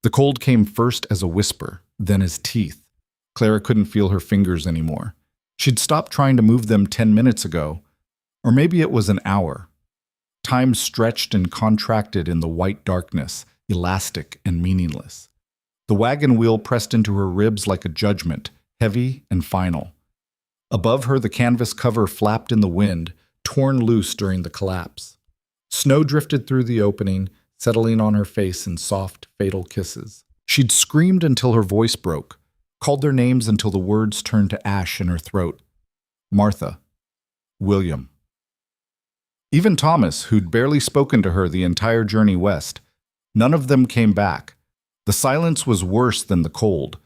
The cold came first as a whisper, then as teeth. Clara couldn't feel her fingers anymore. She'd stopped trying to move them 10 minutes ago, or maybe it was an hour. Time stretched and contracted in the white darkness, elastic and meaningless. The wagon wheel pressed into her ribs like a judgment, heavy and final. Above her, the canvas cover flapped in the wind, torn loose during the collapse. Snow drifted through the opening, settling on her face in soft, fatal kisses. She'd screamed until her voice broke, called their names until the words turned to ash in her throat. Martha. William. Even Thomas, who'd barely spoken to her the entire journey west, none of them came back. The silence was worse than the cold.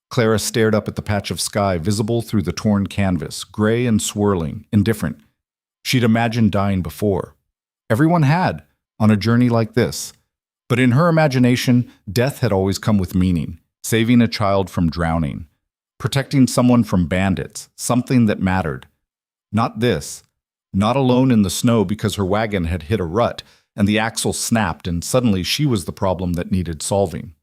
Clara stared up at the patch of sky visible through the torn canvas, gray and swirling, indifferent. She'd imagined dying before. Everyone had, on a journey like this. But in her imagination, death had always come with meaning, saving a child from drowning, protecting someone from bandits, something that mattered. Not this. Not alone in the snow because her wagon had hit a rut and the axle snapped and suddenly she was the problem that needed solving.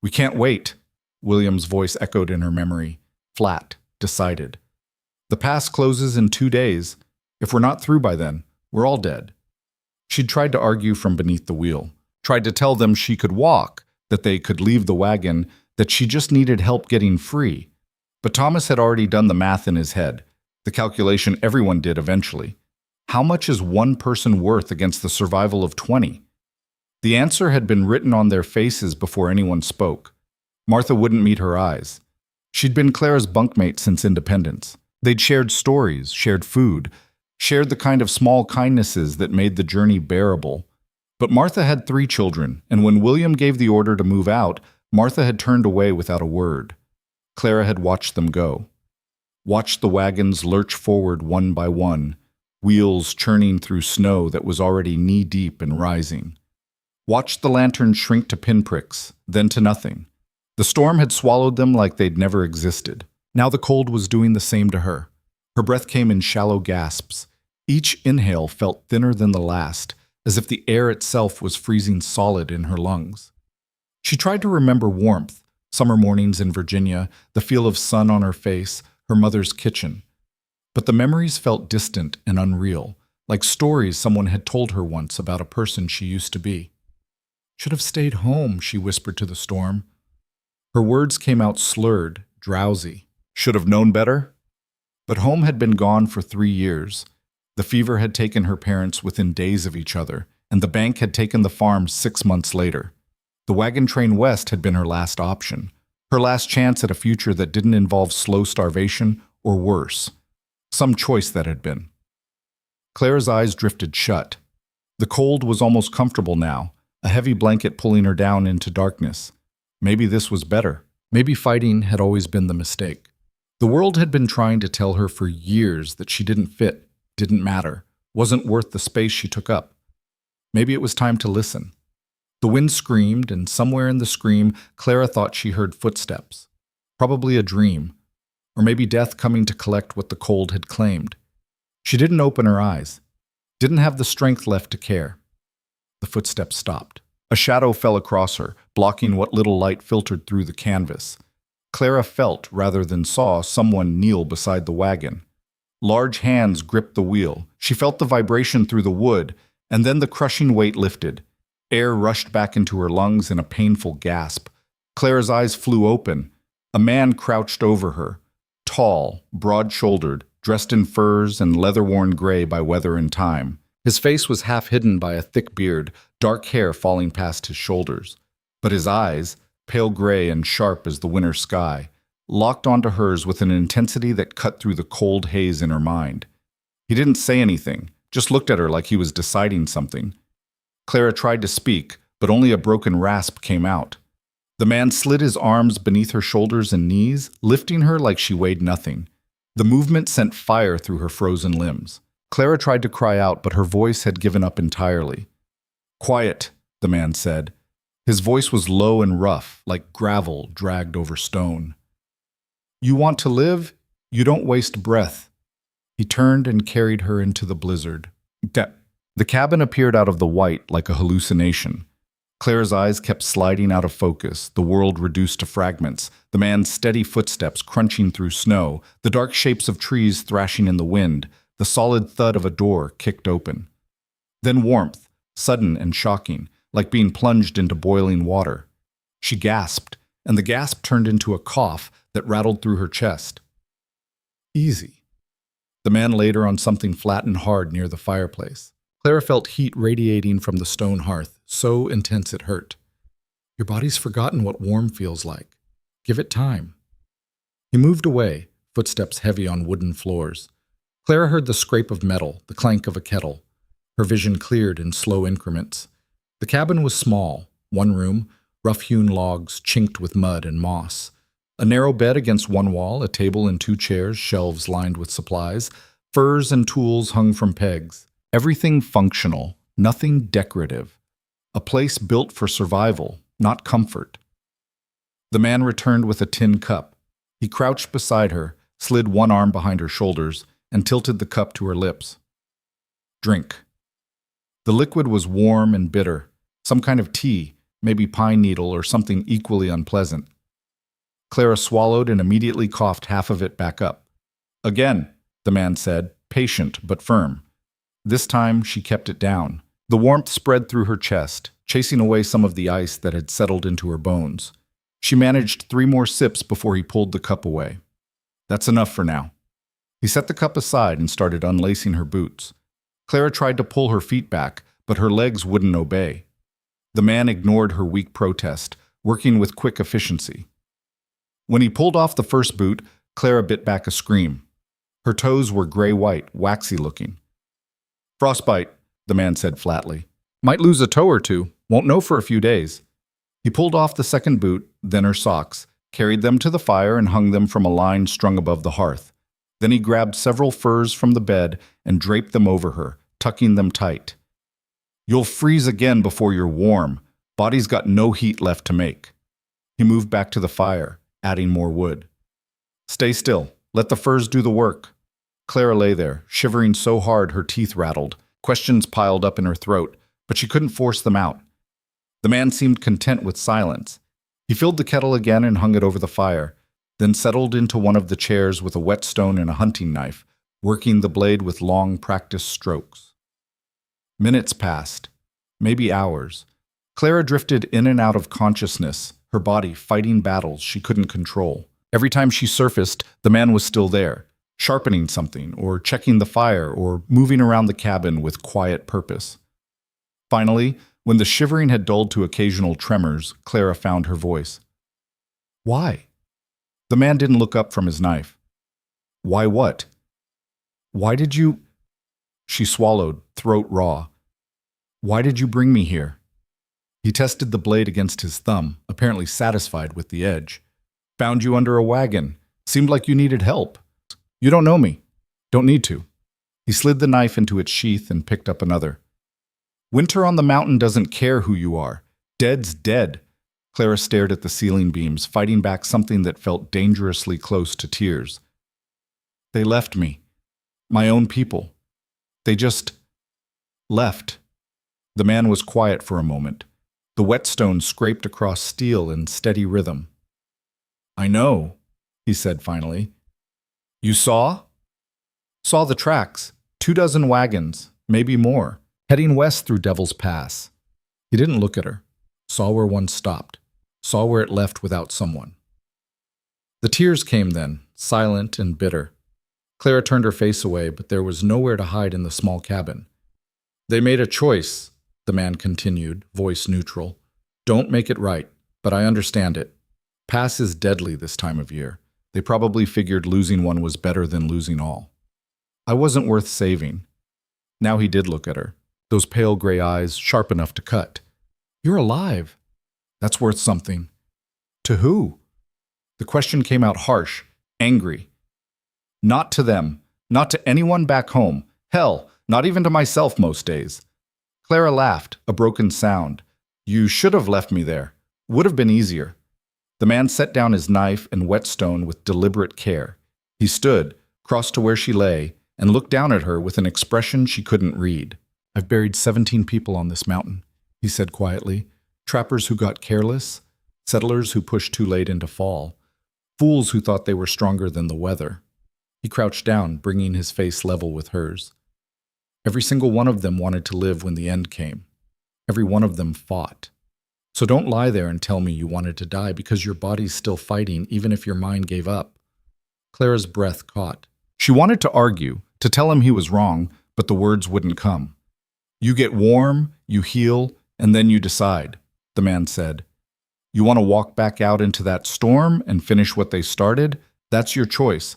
We can't wait, William's voice echoed in her memory, flat, decided. The pass closes in 2 days. If we're not through by then, we're all dead. She'd tried to argue from beneath the wheel, tried to tell them she could walk, that they could leave the wagon, that she just needed help getting free. But Thomas had already done the math in his head, the calculation everyone did eventually. How much is one person worth against the survival of 20? The answer had been written on their faces before anyone spoke. Martha wouldn't meet her eyes. She'd been Clara's bunkmate since independence. They'd shared stories, shared food, shared the kind of small kindnesses that made the journey bearable. But Martha had 3 children, and when William gave the order to move out, Martha had turned away without a word. Clara had watched them go. Watched the wagons lurch forward one by one, wheels churning through snow that was already knee-deep and rising. Watched the lanterns shrink to pinpricks, then to nothing. The storm had swallowed them like they'd never existed. Now the cold was doing the same to her. Her breath came in shallow gasps. Each inhale felt thinner than the last, as if the air itself was freezing solid in her lungs. She tried to remember warmth, summer mornings in Virginia, the feel of sun on her face, her mother's kitchen. But the memories felt distant and unreal, like stories someone had told her once about a person she used to be. Should have stayed home, she whispered to the storm. Her words came out slurred, drowsy. Should have known better? But home had been gone for 3 years. The fever had taken her parents within days of each other, and the bank had taken the farm 6 months later. The wagon train west had been her last option, her last chance at a future that didn't involve slow starvation or worse. Some choice that had been. Clara's eyes drifted shut. The cold was almost comfortable now, a heavy blanket pulling her down into darkness. Maybe this was better. Maybe fighting had always been the mistake. The world had been trying to tell her for years that she didn't fit, didn't matter, wasn't worth the space she took up. Maybe it was time to listen. The wind screamed, and somewhere in the scream, Clara thought she heard footsteps. Probably a dream, or maybe death coming to collect what the cold had claimed. She didn't open her eyes, didn't have the strength left to care. The footsteps stopped. A shadow fell across her, blocking what little light filtered through the canvas. Clara felt, rather than saw, someone kneel beside the wagon. Large hands gripped the wheel. She felt the vibration through the wood, and then the crushing weight lifted. Air rushed back into her lungs in a painful gasp. Clara's eyes flew open. A man crouched over her, tall, broad-shouldered, dressed in furs and leather-worn gray by weather and time. His face was half hidden by a thick beard, dark hair falling past his shoulders. But his eyes, pale gray and sharp as the winter sky, locked onto hers with an intensity that cut through the cold haze in her mind. He didn't say anything, just looked at her like he was deciding something. Clara tried to speak, but only a broken rasp came out. The man slid his arms beneath her shoulders and knees, lifting her like she weighed nothing. The movement sent fire through her frozen limbs. Clara tried to cry out, but her voice had given up entirely. "Quiet," the man said. His voice was low and rough, like gravel dragged over stone. "You want to live? You don't waste breath." He turned and carried her into the blizzard. The cabin appeared out of the white like a hallucination. Claire's eyes kept sliding out of focus, the world reduced to fragments, the man's steady footsteps crunching through snow, the dark shapes of trees thrashing in the wind, the solid thud of a door kicked open. Then warmth, sudden and shocking, like being plunged into boiling water. She gasped, and the gasp turned into a cough that rattled through her chest. Easy. The man laid her on something flat and hard near the fireplace. Clara felt heat radiating from the stone hearth, so intense it hurt. Your body's forgotten what warm feels like. Give it time. He moved away, footsteps heavy on wooden floors. Clara heard the scrape of metal, the clank of a kettle. Her vision cleared in slow increments. The cabin was small, one room, rough-hewn logs chinked with mud and moss. A narrow bed against one wall, a table and two chairs, shelves lined with supplies, furs and tools hung from pegs. Everything functional, nothing decorative. A place built for survival, not comfort. The man returned with a tin cup. He crouched beside her, slid one arm behind her shoulders, and tilted the cup to her lips. Drink. The liquid was warm and bitter, some kind of tea, maybe pine needle or something equally unpleasant. Clara swallowed and immediately coughed half of it back up. Again, the man said, patient but firm. This time she kept it down. The warmth spread through her chest, chasing away some of the ice that had settled into her bones. She managed 3 more sips before he pulled the cup away. That's enough for now. He set the cup aside and started unlacing her boots. Clara tried to pull her feet back, but her legs wouldn't obey. The man ignored her weak protest, working with quick efficiency. When he pulled off the first boot, Clara bit back a scream. Her toes were gray-white, waxy-looking. Frostbite, the man said flatly. Might lose a toe or two, won't know for a few days. He pulled off the second boot, then her socks, carried them to the fire and hung them from a line strung above the hearth. Then he grabbed several furs from the bed and draped them over her, tucking them tight. You'll freeze again before you're warm. Body's got no heat left to make. He moved back to the fire, adding more wood. Stay still. Let the furs do the work. Clara lay there, shivering so hard her teeth rattled. Questions piled up in her throat, but she couldn't force them out. The man seemed content with silence. He filled the kettle again and hung it over the fire, then settled into one of the chairs with a whetstone and a hunting knife, working the blade with long, practiced strokes. Minutes passed, maybe hours. Clara drifted in and out of consciousness, her body fighting battles she couldn't control. Every time she surfaced, the man was still there, sharpening something, or checking the fire, or moving around the cabin with quiet purpose. Finally, when the shivering had dulled to occasional tremors, Clara found her voice. Why? The man didn't look up from his knife. Why what? Why did you... She swallowed, throat raw. Why did you bring me here? He tested the blade against his thumb, apparently satisfied with the edge. Found you under a wagon. Seemed like you needed help. You don't know me. Don't need to. He slid the knife into its sheath and picked up another. Winter on the mountain doesn't care who you are. Dead's dead. Clara stared at the ceiling beams, fighting back something that felt dangerously close to tears. They left me. My own people. They just left. The man was quiet for a moment. The whetstone scraped across steel in steady rhythm. I know, he said finally. You saw? Saw the tracks. 24 wagons, maybe more, heading west through Devil's Pass. He didn't look at her. Saw where one stopped. Saw where it left without someone. The tears came then, silent and bitter. Clara turned her face away, but there was nowhere to hide in the small cabin. They made a choice, the man continued, voice neutral. Don't make it right, but I understand it. Pass is deadly this time of year. They probably figured losing one was better than losing all. I wasn't worth saving. Now he did look at her, those pale gray eyes sharp enough to cut. You're alive. That's worth something. To who? The question came out harsh, angry. Not to them, not to anyone back home. Hell, not even to myself most days. Clara laughed, a broken sound. You should have left me there. Would have been easier. The man set down his knife and whetstone with deliberate care. He stood, crossed to where she lay, and looked down at her with an expression she couldn't read. I've buried 17 people on this mountain, he said quietly. Trappers who got careless, settlers who pushed too late into fall, fools who thought they were stronger than the weather. He crouched down, bringing his face level with hers. Every single one of them wanted to live when the end came. Every one of them fought. So don't lie there and tell me you wanted to die because your body's still fighting even if your mind gave up. Clara's breath caught. She wanted to argue, to tell him he was wrong, but the words wouldn't come. You get warm, you heal, and then you decide, the man said. You want to walk back out into that storm and finish what they started? That's your choice.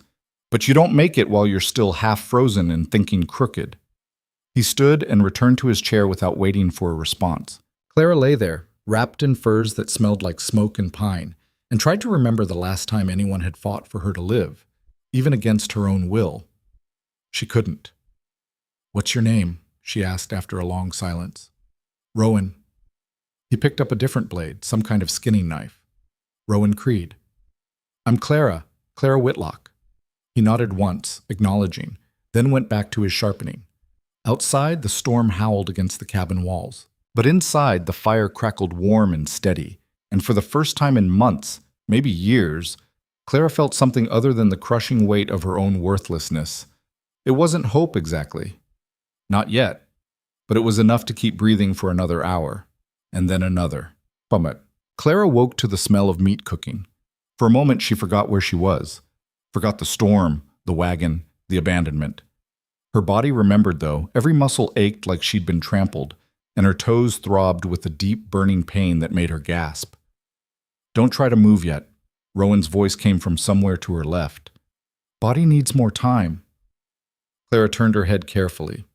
But you don't make it while you're still half frozen and thinking crooked. He stood and returned to his chair without waiting for a response. Clara lay there, wrapped in furs that smelled like smoke and pine, and tried to remember the last time anyone had fought for her to live, even against her own will. She couldn't. What's your name? She asked after a long silence. Rowan. He picked up a different blade, some kind of skinning knife. Rowan Creed. I'm Clara Whitlock. He nodded once, acknowledging, then went back to his sharpening. Outside, the storm howled against the cabin walls. But inside, the fire crackled warm and steady, and for the first time in months, maybe years, Clara felt something other than the crushing weight of her own worthlessness. It wasn't hope exactly. Not yet, but it was enough to keep breathing for another hour, and then another. Bummet. Clara woke to the smell of meat cooking. For a moment, she forgot where she was. Forgot the storm, the wagon, the abandonment. Her body remembered, though. Every muscle ached like she'd been trampled, and her toes throbbed with the deep, burning pain that made her gasp. Don't try to move yet. Rowan's voice came from somewhere to her left. Body needs more time. Clara turned her head carefully.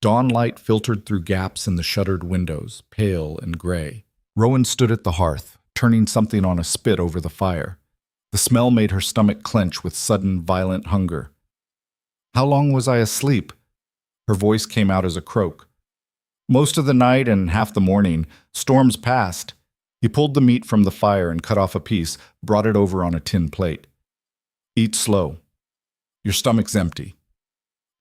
Dawn light filtered through gaps in the shuttered windows, pale and gray. Rowan stood at the hearth, turning something on a spit over the fire. The smell made her stomach clench with sudden, violent hunger. How long was I asleep? Her voice came out as a croak. Most of the night and half the morning. Storms passed. He pulled the meat from the fire and cut off a piece, brought it over on a tin plate. Eat slow. Your stomach's empty.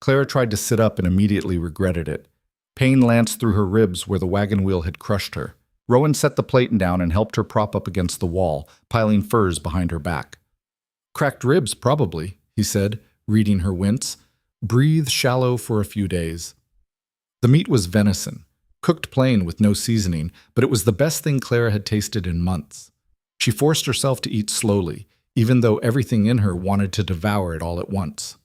Clara tried to sit up and immediately regretted it. Pain lanced through her ribs where the wagon wheel had crushed her. Rowan set the plate down and helped her prop up against the wall, piling furs behind her back. Cracked ribs, probably, he said, reading her wince. Breathe shallow for a few days. The meat was venison, cooked plain with no seasoning, but it was the best thing Clara had tasted in months. She forced herself to eat slowly, even though everything in her wanted to devour it all at once.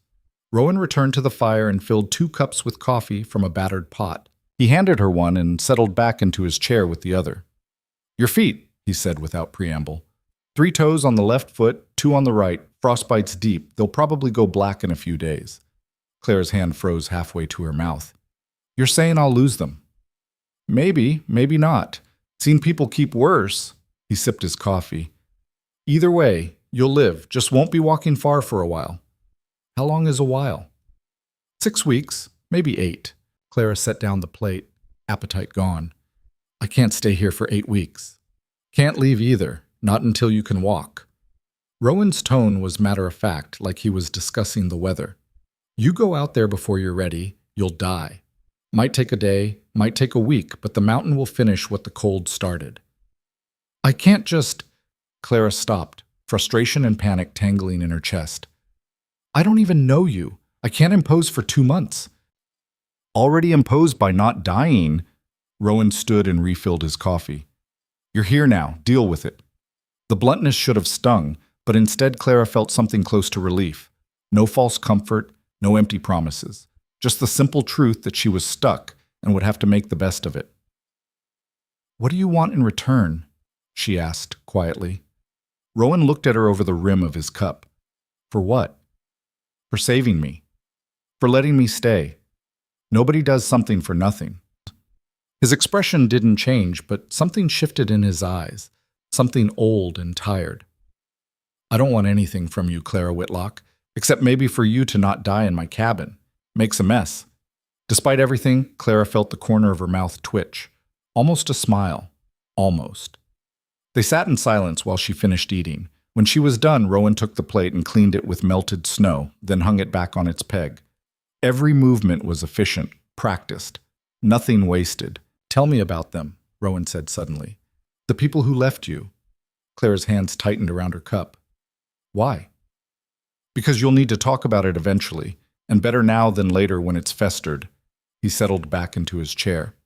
Rowan returned to the fire and filled 2 cups with coffee from a battered pot. He handed her one and settled back into his chair with the other. Your feet, he said without preamble. 3 toes on the left foot, 2 on the right, frostbite's deep. They'll probably go black in a few days. Clara's hand froze halfway to her mouth. You're saying I'll lose them? Maybe, maybe not. Seen people keep worse. He sipped his coffee. Either way, you'll live, just won't be walking far for a while. How long is a while? 6 weeks, maybe 8. Clara set down the plate, appetite gone. I can't stay here for 8 weeks. Can't leave either, not until you can walk. Rowan's tone was matter-of-fact, like he was discussing the weather. You go out there before you're ready, you'll die. Might take a day, might take a week, but the mountain will finish what the cold started. I can't just... Clara stopped, frustration and panic tangling in her chest. I don't even know you. I can't impose for 2 months. Already imposed by not dying. Rowan stood and refilled his coffee. You're here now. Deal with it. The bluntness should have stung, but instead Clara felt something close to relief. No false comfort, no empty promises. Just the simple truth that she was stuck and would have to make the best of it. What do you want in return? She asked quietly. Rowan looked at her over the rim of his cup. For what? For saving me. For letting me stay. Nobody does something for nothing. His expression didn't change, but something shifted in his eyes, something old and tired. I don't want anything from you, Clara Whitlock, except maybe for you to not die in my cabin. Makes a mess. Despite everything, Clara felt the corner of her mouth twitch. Almost a smile. Almost. They sat in silence while she finished eating. When she was done, Rowan took the plate and cleaned it with melted snow, then hung it back on its peg. Every movement was efficient, practiced. Nothing wasted. Tell me about them, Rowan said suddenly. The people who left you. Clara's hands tightened around her cup. Why? Because you'll need to talk about it eventually, and better now than later when it's festered. He settled back into his chair.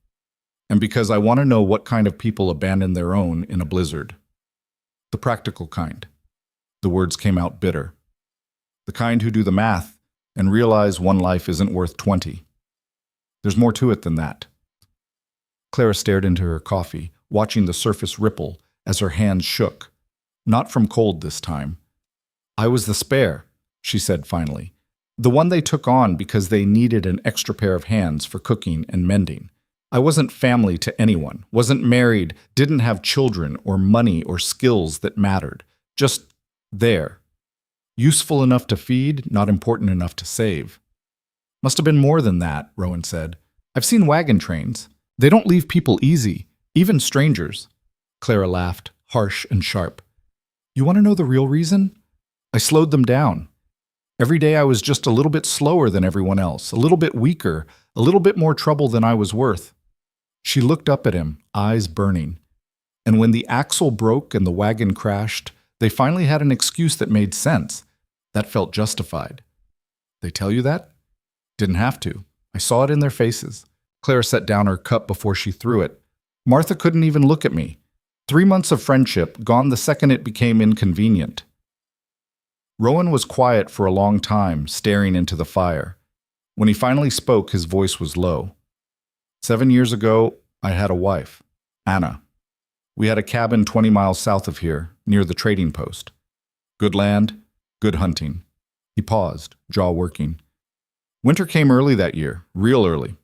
And because I want to know what kind of people abandon their own in a blizzard. The practical kind. The words came out bitter. The kind who do the math and realize one life isn't worth 20. There's more to it than that. Clara stared into her coffee, watching the surface ripple as her hands shook. Not from cold this time. I was the spare, she said finally. The one they took on because they needed an extra pair of hands for cooking and mending. I wasn't family to anyone, wasn't married, didn't have children or money or skills that mattered. Just there. Useful enough to feed, not important enough to save. Must have been more than that, Rowan said. I've seen wagon trains. They don't leave people easy, even strangers. Clara laughed, harsh and sharp. You want to know the real reason? I slowed them down. Every day I was just a little bit slower than everyone else, a little bit weaker, a little bit more trouble than I was worth. She looked up at him, eyes burning. And when the axle broke and the wagon crashed, they finally had an excuse that made sense. That felt justified. They tell you that? Didn't have to. I saw it in their faces. Clara set down her cup before she threw it. Martha couldn't even look at me. 3 months of friendship, gone the second it became inconvenient. Rowan was quiet for a long time, staring into the fire. When he finally spoke, his voice was low. 7 years ago, I had a wife, Anna. We had a cabin 20 miles south of here, near the trading post. Good land, good hunting. He paused, jaw working. Winter came early that year, real early.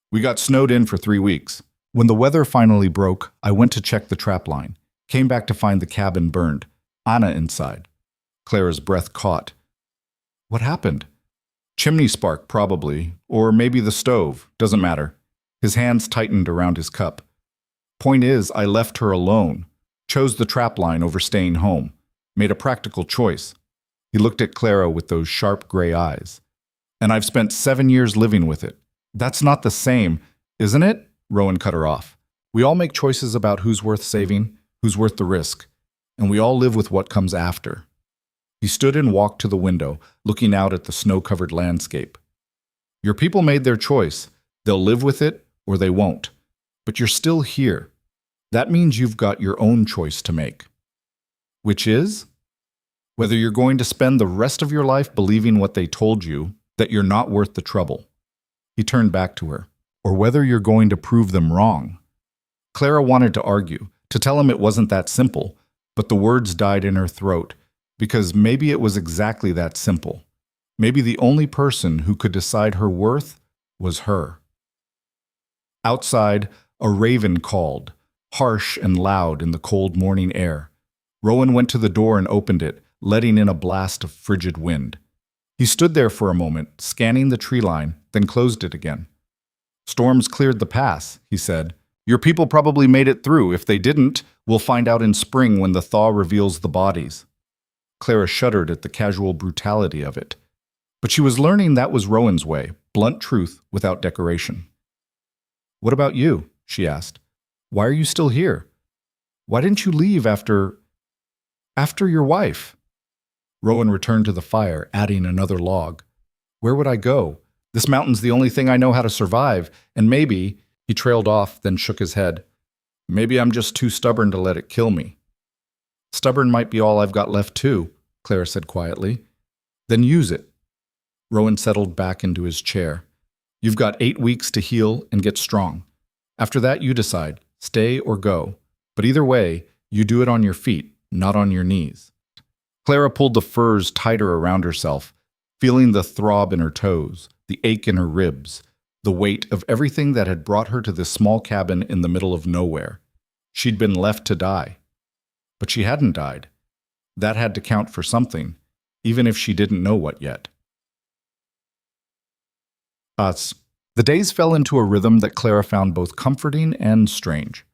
We got snowed in for 3 weeks. When the weather finally broke, I went to check the trap line. Came back to find the cabin burned. Anna inside. Clara's breath caught. What happened? Chimney spark, probably. Or maybe the stove. Doesn't matter. His hands tightened around his cup. Point is, I left her alone. Chose the trap line over staying home. Made a practical choice. He looked at Clara with those sharp gray eyes. And I've spent 7 years living with it. That's not the same, isn't it? Rowan cut her off. We all make choices about who's worth saving, who's worth the risk, and we all live with what comes after. He stood and walked to the window, looking out at the snow-covered landscape. Your people made their choice. They'll live with it, or they won't. But you're still here. That means you've got your own choice to make. Which is? Whether you're going to spend the rest of your life believing what they told you, that you're not worth the trouble. He turned back to her. Or whether you're going to prove them wrong. Clara wanted to argue, to tell him it wasn't that simple, but the words died in her throat, because maybe it was exactly that simple. Maybe the only person who could decide her worth was her. Outside, a raven called, harsh and loud in the cold morning air. Rowan went to the door and opened it, letting in a blast of frigid wind. He stood there for a moment, scanning the tree line, then closed it again. Storms cleared the pass, he said. Your people probably made it through. If they didn't, we'll find out in spring when the thaw reveals the bodies. Clara shuddered at the casual brutality of it. But she was learning that was Rowan's way, blunt truth without decoration. What about you? She asked. Why are you still here? Why didn't you leave after your wife? Rowan returned to the fire, adding another log. Where would I go? This mountain's the only thing I know how to survive, and maybe, he trailed off, then shook his head. Maybe I'm just too stubborn to let it kill me. Stubborn might be all I've got left too, Clara said quietly. Then use it. Rowan settled back into his chair. You've got 8 weeks to heal and get strong. After that, you decide, stay or go. But either way, you do it on your feet, not on your knees. Clara pulled the furs tighter around herself, feeling the throb in her toes, the ache in her ribs, the weight of everything that had brought her to this small cabin in the middle of nowhere. She'd been left to die. But she hadn't died. That had to count for something, even if she didn't know what yet. The days fell into a rhythm that Clara found both comforting and strange.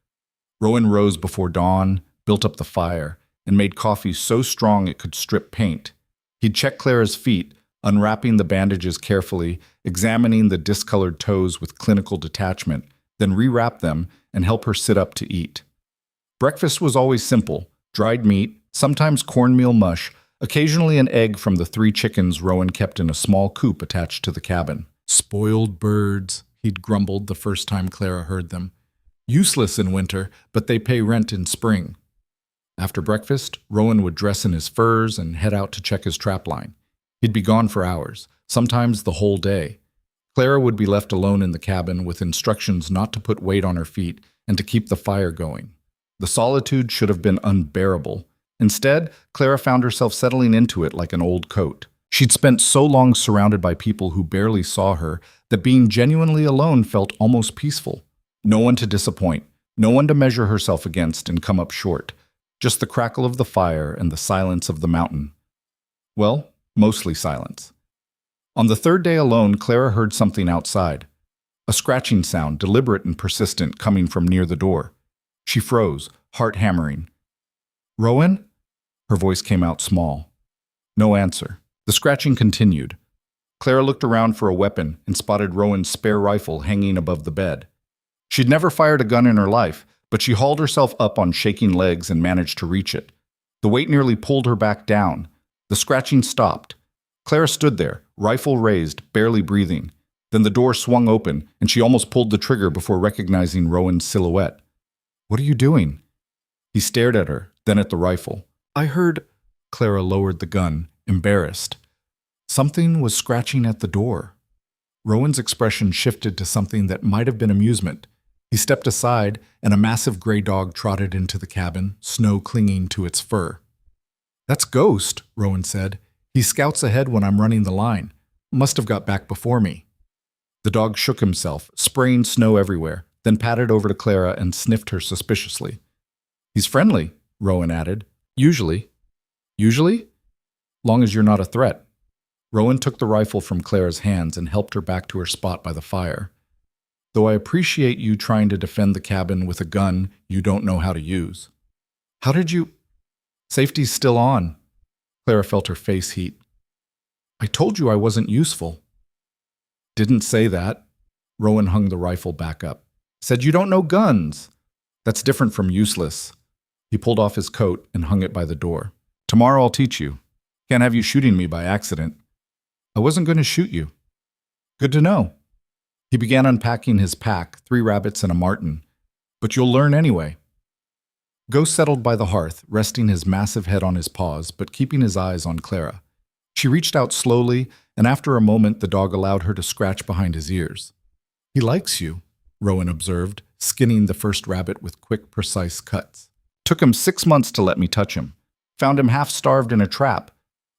Rowan rose before dawn, built up the fire, and made coffee so strong it could strip paint. He'd check Clara's feet, unwrapping the bandages carefully, examining the discolored toes with clinical detachment, then rewrap them and help her sit up to eat. Breakfast was always simple: dried meat, sometimes cornmeal mush, occasionally an egg from the 3 chickens Rowan kept in a small coop attached to the cabin. Spoiled birds, he'd grumbled the first time Clara heard them. Useless in winter, but they pay rent in spring. After breakfast, Rowan would dress in his furs and head out to check his trapline. He'd be gone for hours, sometimes the whole day. Clara would be left alone in the cabin with instructions not to put weight on her feet and to keep the fire going. The solitude should have been unbearable. Instead, Clara found herself settling into it like an old coat. She'd spent so long surrounded by people who barely saw her that being genuinely alone felt almost peaceful. No one to disappoint, no one to measure herself against and come up short. Just the crackle of the fire and the silence of the mountain. Well, mostly silence. On the 3rd day alone, Clara heard something outside. A scratching sound, deliberate and persistent, coming from near the door. She froze, heart hammering. "Rowan?" Her voice came out small. No answer. The scratching continued. Clara looked around for a weapon and spotted Rowan's spare rifle hanging above the bed. She'd never fired a gun in her life, but she hauled herself up on shaking legs and managed to reach it. The weight nearly pulled her back down. The scratching stopped. Clara stood there, rifle raised, barely breathing. Then the door swung open, and she almost pulled the trigger before recognizing Rowan's silhouette. "What are you doing?" He stared at her, then at the rifle. "I heard—" Clara lowered the gun, embarrassed. Something was scratching at the door. Rowan's expression shifted to something that might have been amusement. He stepped aside, and a massive gray dog trotted into the cabin, snow clinging to its fur. "That's Ghost," Rowan said. "He scouts ahead when I'm running the line. Must have got back before me." The dog shook himself, spraying snow everywhere, then padded over to Clara and sniffed her suspiciously. "He's friendly," Rowan added. "Usually." "Usually?" "Long as you're not a threat." Rowan took the rifle from Clara's hands and helped her back to her spot by the fire. "Though I appreciate you trying to defend the cabin with a gun you don't know how to use." "How did you—" "Safety's still on." Clara felt her face heat. "I told you I wasn't useful." "Didn't say that." Rowan hung the rifle back up. "Said you don't know guns." "That's different from useless." He pulled off his coat and hung it by the door. "Tomorrow I'll teach you. Can't have you shooting me by accident." "I wasn't going to shoot you." "Good to know." He began unpacking his pack, 3 rabbits and a marten. "But you'll learn anyway." Ghost settled by the hearth, resting his massive head on his paws, but keeping his eyes on Clara. She reached out slowly, and after a moment the dog allowed her to scratch behind his ears. "He likes you," Rowan observed, skinning the first rabbit with quick, precise cuts. "Took him 6 months to let me touch him. Found him half-starved in a trap.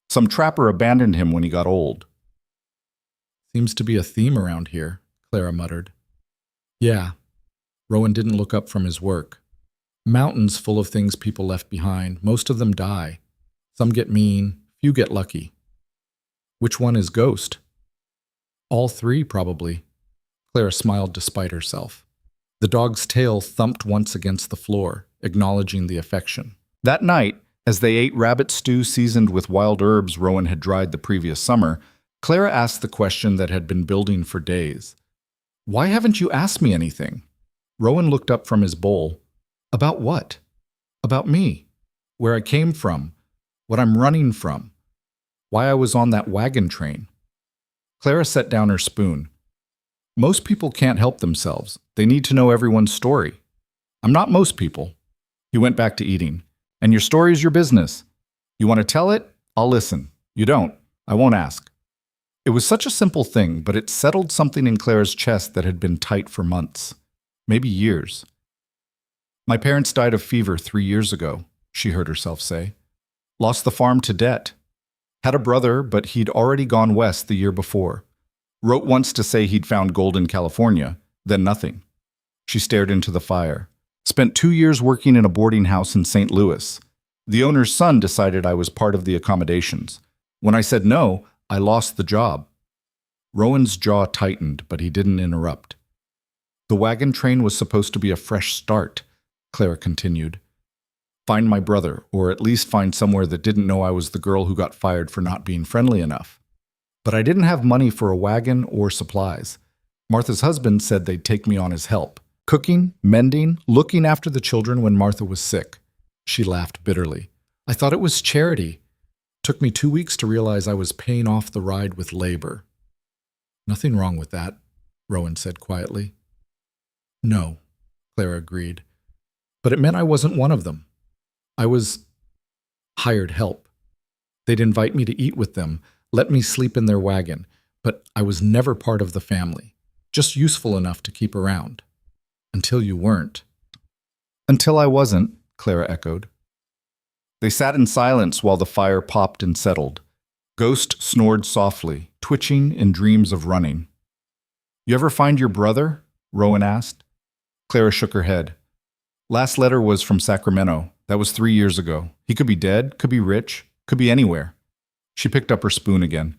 Some trapper abandoned him when he got old." "Seems to be a theme around here," Clara muttered. "Yeah." Rowan didn't look up from his work. "Mountains full of things people left behind. Most of them die. Some get mean, few get lucky." "Which one is Ghost?" "All 3, probably." Clara smiled despite herself. The dog's tail thumped once against the floor, acknowledging the affection. That night, as they ate rabbit stew seasoned with wild herbs Rowan had dried the previous summer, Clara asked the question that had been building for days. "Why haven't you asked me anything?" Rowan looked up from his bowl. "About what?" "About me. Where I came from. What I'm running from. Why I was on that wagon train." Clara set down her spoon. "Most people can't help themselves. They need to know everyone's story. I'm not most people." He went back to eating. "And your story is your business. You want to tell it? I'll listen. You don't, I won't ask." It was such a simple thing, but it settled something in Clara's chest that had been tight for months, maybe years. "My parents died of fever 3 years ago," she heard herself say. "Lost the farm to debt. Had a brother, but he'd already gone west the year before. Wrote once to say he'd found gold in California, then nothing." She stared into the fire. "Spent 2 years working in a boarding house in St. Louis. The owner's son decided I was part of the accommodations. When I said no, I lost the job." Rowan's jaw tightened, but he didn't interrupt. "The wagon train was supposed to be a fresh start," Clara continued. "Find my brother, or at least find somewhere that didn't know I was the girl who got fired for not being friendly enough. But I didn't have money for a wagon or supplies. Martha's husband said they'd take me on as help. Cooking, mending, looking after the children when Martha was sick. She laughed bitterly. I thought it was charity. Took me 2 weeks to realize I was paying off the ride with labor. Nothing wrong with that, Rowan said quietly. No, Clara agreed. But it meant I wasn't one of them. I was hired help. They'd invite me to eat with them, let me sleep in their wagon, but I was never part of the family, just useful enough to keep around. Until you weren't. Until I wasn't, Clara echoed. They sat in silence while the fire popped and settled. Ghost snored softly, twitching in dreams of running. You ever find your brother? Rowan asked. Clara shook her head. Last letter was from Sacramento. That was 3 years ago. He could be dead, could be rich, could be anywhere. She picked up her spoon again.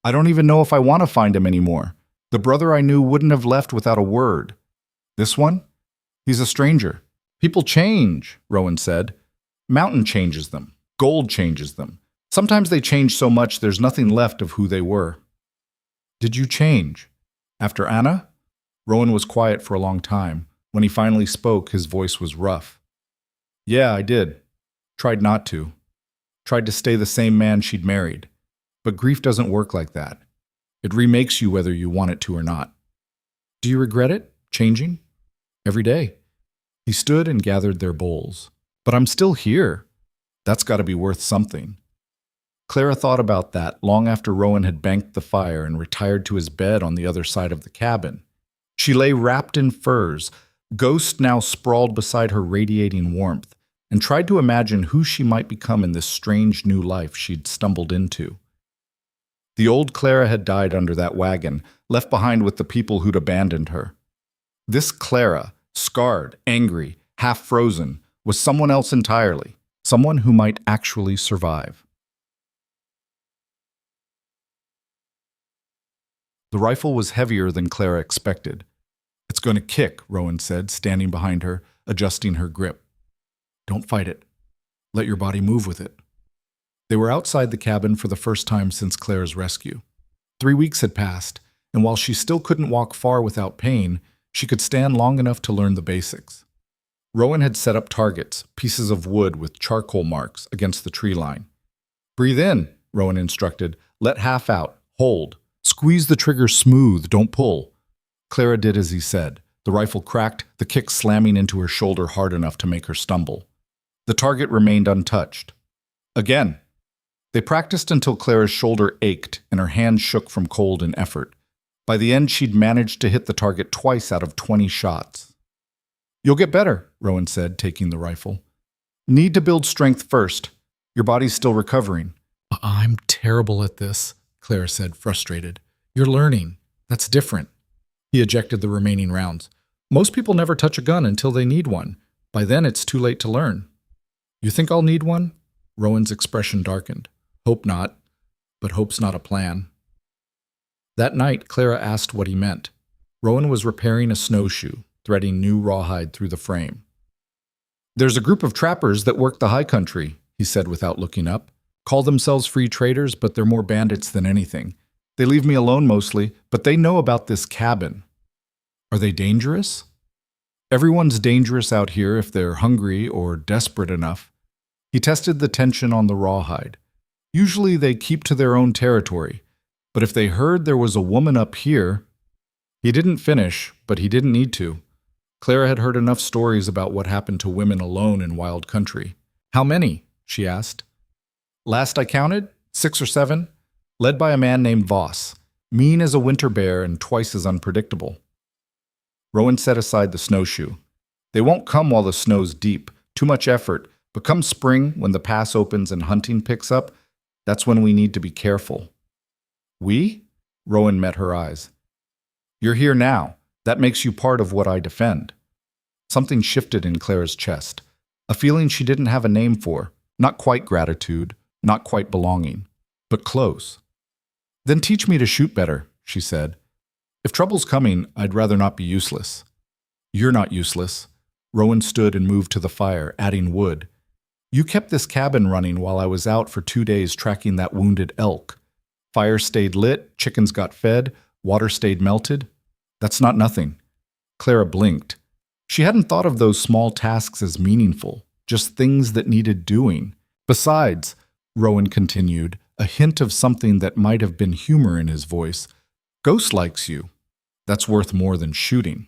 I don't even know if I want to find him anymore. The brother I knew wouldn't have left without a word. This one? He's a stranger. People change, Rowan said. Mountain changes them. Gold changes them. Sometimes they change so much there's nothing left of who they were. Did you change? After Anna? Rowan was quiet for a long time. When he finally spoke, his voice was rough. Yeah, I did. Tried not to. Tried to stay the same man she'd married. But grief doesn't work like that. It remakes you whether you want it to or not. Do you regret it? Changing? Every day. He stood and gathered their bowls. But I'm still here. That's got to be worth something. Clara thought about that long after Rowan had banked the fire and retired to his bed on the other side of the cabin. She lay wrapped in furs, Ghost now sprawled beside her radiating warmth, and tried to imagine who she might become in this strange new life she'd stumbled into. The old Clara had died under that wagon, left behind with the people who'd abandoned her. This Clara, scarred, angry, half-frozen, was someone else entirely, someone who might actually survive. The rifle was heavier than Clara expected. It's going to kick, Rowan said, standing behind her, adjusting her grip. Don't fight it. Let your body move with it. They were outside the cabin for the first time since Clara's rescue. 3 weeks had passed, and while she still couldn't walk far without pain, she could stand long enough to learn the basics. Rowan had set up targets, pieces of wood with charcoal marks, against the tree line. Breathe in, Rowan instructed. Let half out. Hold. Squeeze the trigger smooth, don't pull. Clara did as he said. The rifle cracked, the kick slamming into her shoulder hard enough to make her stumble. The target remained untouched. Again. They practiced until Clara's shoulder ached and her hand shook from cold and effort. By the end, she'd managed to hit the target twice out of 20 shots. You'll get better, Rowan said, taking the rifle. Need to build strength first. Your body's still recovering. I'm terrible at this, Clara said, frustrated. You're learning. That's different. He ejected the remaining rounds. Most people never touch a gun until they need one. By then, it's too late to learn. You think I'll need one? Rowan's expression darkened. Hope not, but hope's not a plan. That night, Clara asked what he meant. Rowan was repairing a snowshoe, threading new rawhide through the frame. There's a group of trappers that work the high country, he said without looking up. Call themselves free traders, but they're more bandits than anything. They leave me alone mostly, but they know about this cabin. Are they dangerous? Everyone's dangerous out here if they're hungry or desperate enough. He tested the tension on the rawhide. Usually they keep to their own territory, but if they heard there was a woman up here... He didn't finish, but he didn't need to. Clara had heard enough stories about what happened to women alone in wild country. How many? She asked. Last I counted, 6 or 7, led by a man named Voss, mean as a winter bear and twice as unpredictable. Rowan set aside the snowshoe. They won't come while the snow's deep, too much effort, but come spring, when the pass opens and hunting picks up, that's when we need to be careful. We? Rowan met her eyes. You're here now. That makes you part of what I defend. Something shifted in Clara's chest, a feeling she didn't have a name for, not quite gratitude, not quite belonging, but close. Then teach me to shoot better, she said. If trouble's coming, I'd rather not be useless. You're not useless. Rowan stood and moved to the fire, adding wood. You kept this cabin running while I was out for 2 days tracking that wounded elk. Fire stayed lit, chickens got fed, water stayed melted. That's not nothing. Clara blinked. She hadn't thought of those small tasks as meaningful, just things that needed doing. Besides, Rowan continued, a hint of something that might have been humor in his voice, Ghost likes you. That's worth more than shooting.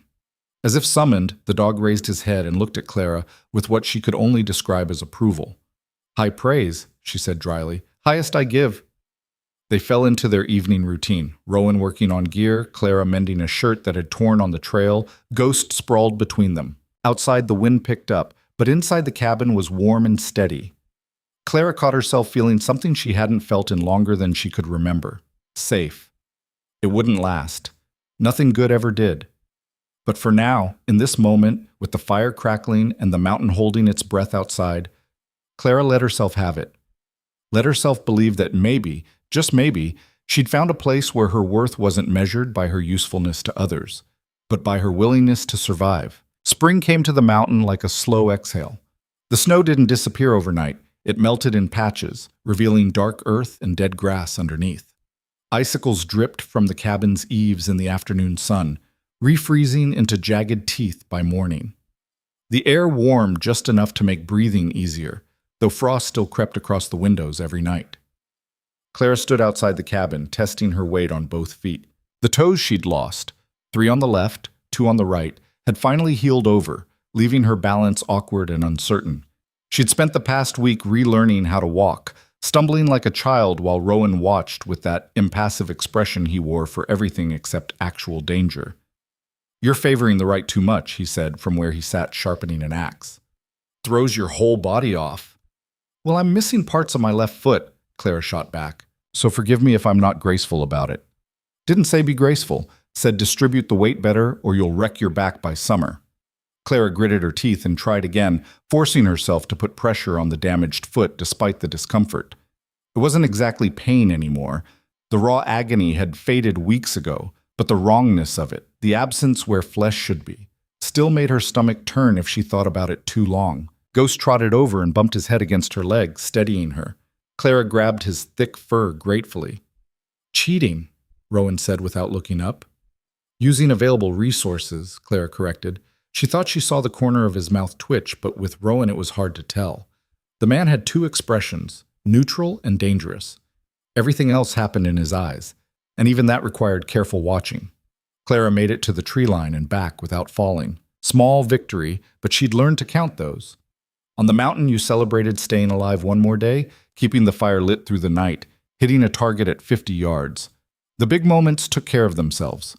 As if summoned, the dog raised his head and looked at Clara with what she could only describe as approval. High praise, she said dryly. Highest I give. They fell into their evening routine, Rowan working on gear, Clara mending a shirt that had torn on the trail, Ghost sprawled between them. Outside, the wind picked up, but inside the cabin was warm and steady. Clara caught herself feeling something she hadn't felt in longer than she could remember. Safe. It wouldn't last. Nothing good ever did. But for now, in this moment, with the fire crackling and the mountain holding its breath outside, Clara let herself have it. Let herself believe that maybe, just maybe, she'd found a place where her worth wasn't measured by her usefulness to others, but by her willingness to survive. Spring came to the mountain like a slow exhale. The snow didn't disappear overnight. It melted in patches, revealing dark earth and dead grass underneath. Icicles dripped from the cabin's eaves in the afternoon sun, refreezing into jagged teeth by morning. The air warmed just enough to make breathing easier, though frost still crept across the windows every night. Clara stood outside the cabin, testing her weight on both feet. The toes she'd lost, 3 on the left, 2 on the right, had finally healed over, leaving her balance awkward and uncertain. She'd spent the past week relearning how to walk, stumbling like a child while Rowan watched with that impassive expression he wore for everything except actual danger. You're favoring the right too much, he said from where he sat sharpening an axe. Throws your whole body off. Well, I'm missing parts of my left foot, Clara shot back, so forgive me if I'm not graceful about it. Didn't say be graceful, said distribute the weight better or you'll wreck your back by summer. Clara gritted her teeth and tried again, forcing herself to put pressure on the damaged foot despite the discomfort. It wasn't exactly pain anymore. The raw agony had faded weeks ago, but the wrongness of it, the absence where flesh should be, still made her stomach turn if she thought about it too long. Ghost trotted over and bumped his head against her leg, steadying her. Clara grabbed his thick fur gratefully. Cheating, Rowan said without looking up. Using available resources, Clara corrected. She thought she saw the corner of his mouth twitch, but with Rowan it was hard to tell. The man had 2 expressions, neutral and dangerous. Everything else happened in his eyes, and even that required careful watching. Clara made it to the tree line and back without falling. Small victory, but she'd learned to count those. On the mountain, you celebrated staying alive one more day, keeping the fire lit through the night, hitting a target at 50 yards. The big moments took care of themselves.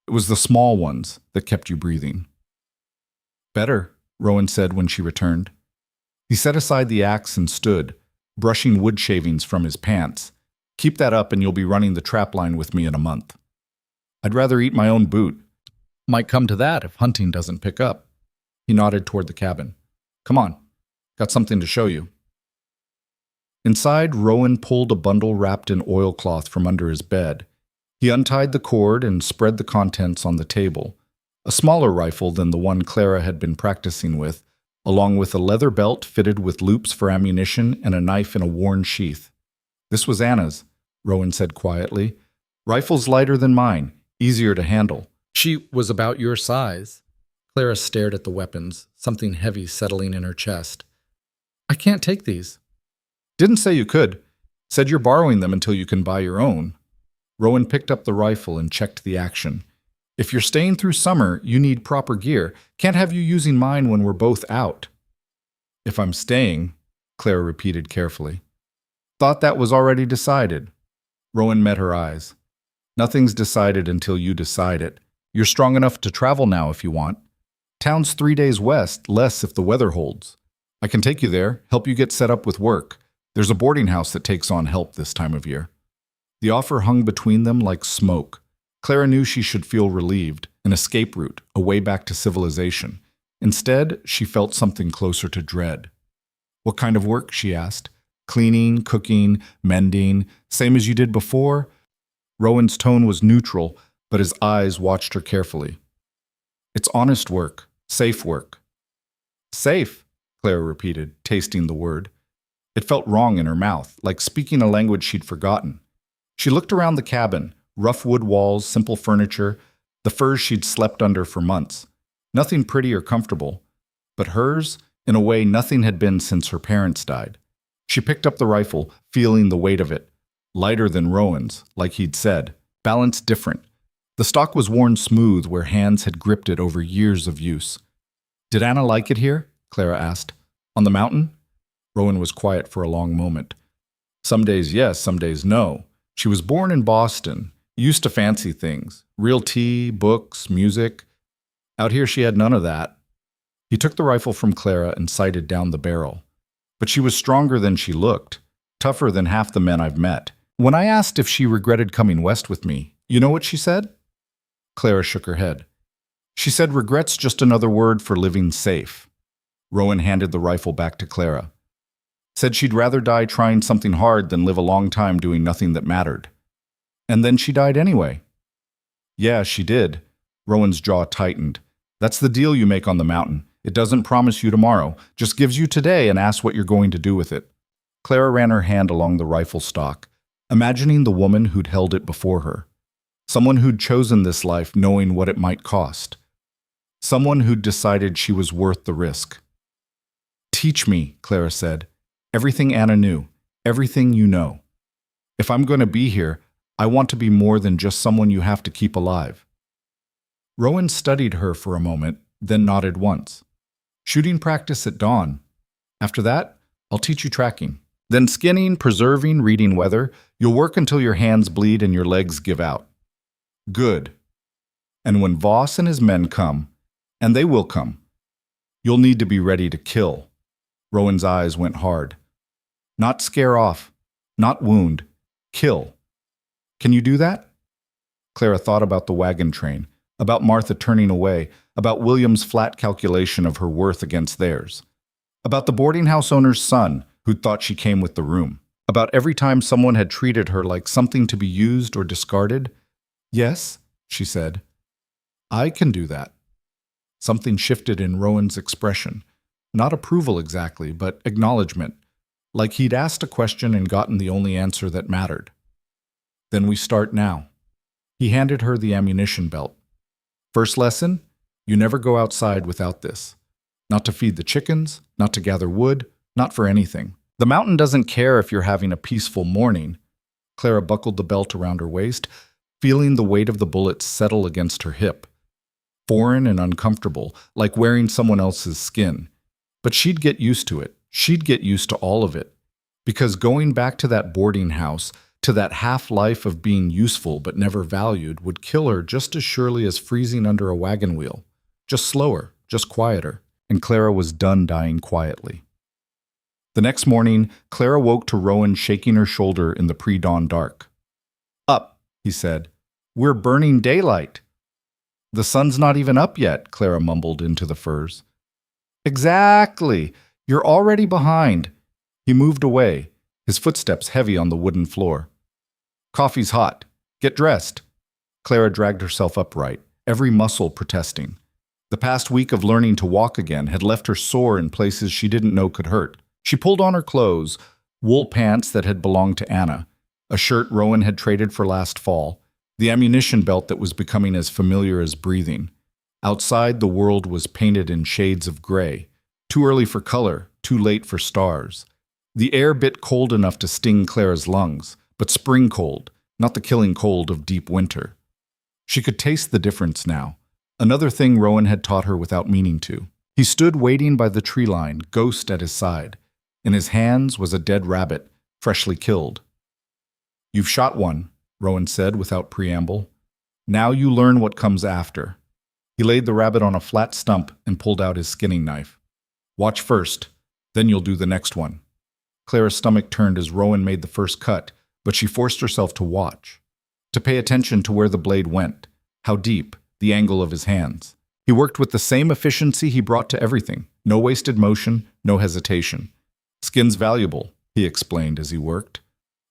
It was the small ones that kept you breathing. Better, Rowan said when she returned. He set aside the axe and stood, brushing wood shavings from his pants. Keep that up and you'll be running the trap line with me in a month. I'd rather eat my own boot. Might come to that if hunting doesn't pick up. He nodded toward the cabin. Come on, got something to show you. Inside, Rowan pulled a bundle wrapped in oilcloth from under his bed. He untied the cord and spread the contents on the table. A smaller rifle than the one Clara had been practicing with, along with a leather belt fitted with loops for ammunition and a knife in a worn sheath. This was Anna's, Rowan said quietly. Rifle's lighter than mine, easier to handle. She was about your size. Clara stared at the weapons, something heavy settling in her chest. I can't take these. Didn't say you could. Said you're borrowing them until you can buy your own. Rowan picked up the rifle and checked the action. If you're staying through summer, you need proper gear. Can't have you using mine when we're both out. If I'm staying, Clara repeated carefully. Thought that was already decided. Rowan met her eyes. Nothing's decided until you decide it. You're strong enough to travel now if you want. Town's 3 days west, less if the weather holds. I can take you there, help you get set up with work. There's a boarding house that takes on help this time of year. The offer hung between them like smoke. Clara knew she should feel relieved, an escape route, a way back to civilization. Instead, she felt something closer to dread. What kind of work, she asked. Cleaning, cooking, mending, same as you did before? Rowan's tone was neutral, but his eyes watched her carefully. It's honest work, safe work. Safe, Clara repeated, tasting the word. It felt wrong in her mouth, like speaking a language she'd forgotten. She looked around the cabin, rough wood walls, simple furniture, the furs she'd slept under for months. Nothing pretty or comfortable, but hers, in a way nothing had been since her parents died. She picked up the rifle, feeling the weight of it. Lighter than Rowan's, like he'd said, balanced different. The stock was worn smooth where hands had gripped it over years of use. "Did Anna like it here?" Clara asked. "On the mountain?" Rowan was quiet for a long moment. "Some days yes, some days no. She was born in Boston, used to fancy things. Real tea, books, music. Out here she had none of that." He took the rifle from Clara and sighted down the barrel. "But she was stronger than she looked, tougher than half the men I've met. When I asked if she regretted coming west with me, you know what she said?" Clara shook her head. "She said regret's just another word for living safe." Rowan handed the rifle back to Clara. "Said she'd rather die trying something hard than live a long time doing nothing that mattered." "And then she died anyway." "Yeah, she did." Rowan's jaw tightened. "That's the deal you make on the mountain. It doesn't promise you tomorrow, just gives you today and asks what you're going to do with it." Clara ran her hand along the rifle stock, imagining the woman who'd held it before her. Someone who'd chosen this life knowing what it might cost. Someone who'd decided she was worth the risk. "Teach me," Clara said. "Everything Anna knew, everything you know. If I'm going to be here, I want to be more than just someone you have to keep alive." Rowan studied her for a moment, then nodded once. "Shooting practice at dawn. After that, I'll teach you tracking. Then skinning, preserving, reading weather. You'll work until your hands bleed and your legs give out." "Good. And when Voss and his men come, and they will come, you'll need to be ready to kill." Rowan's eyes went hard. "Not scare off, not wound, kill. Can you do that?" Clara thought about the wagon train, about Martha turning away, about William's flat calculation of her worth against theirs, about the boarding house owner's son who'd thought she came with the room, about every time someone had treated her like something to be used or discarded. "Yes," she said. "I can do that." Something shifted in Rowan's expression. Not approval exactly, but acknowledgement, like he'd asked a question and gotten the only answer that mattered. "Then we start now." He handed her the ammunition belt. "First lesson, you never go outside without this. Not to feed the chickens, not to gather wood, not for anything. The mountain doesn't care if you're having a peaceful morning." Clara buckled the belt around her waist, feeling the weight of the bullets settle against her hip. Foreign and uncomfortable, like wearing someone else's skin. But she'd get used to it. She'd get used to all of it. Because going back to that boarding house, to that half-life of being useful but never valued, would kill her just as surely as freezing under a wagon wheel. Just slower, just quieter. And Clara was done dying quietly. The next morning, Clara woke to Rowan shaking her shoulder in the pre-dawn dark. "Up," he said. "We're burning daylight." "The sun's not even up yet," Clara mumbled into the furs. "Exactly. You're already behind." He moved away, his footsteps heavy on the wooden floor. "Coffee's hot. Get dressed." Clara dragged herself upright, every muscle protesting. The past week of learning to walk again had left her sore in places she didn't know could hurt. She pulled on her clothes, wool pants that had belonged to Anna, a shirt Rowan had traded for last fall, the ammunition belt that was becoming as familiar as breathing. Outside, the world was painted in shades of gray. Too early for color, too late for stars. The air bit cold enough to sting Clara's lungs, but spring cold, not the killing cold of deep winter. She could taste the difference now, another thing Rowan had taught her without meaning to. He stood waiting by the tree line, ghost at his side. In his hands was a dead rabbit, freshly killed. "You've shot one," Rowan said without preamble. "Now you learn what comes after." He laid the rabbit on a flat stump and pulled out his skinning knife. "Watch first, then you'll do the next one." Clara's stomach turned as Rowan made the first cut, but she forced herself to watch, to pay attention to where the blade went, how deep, the angle of his hands. He worked with the same efficiency he brought to everything, no wasted motion, no hesitation. "Skin's valuable," he explained as he worked.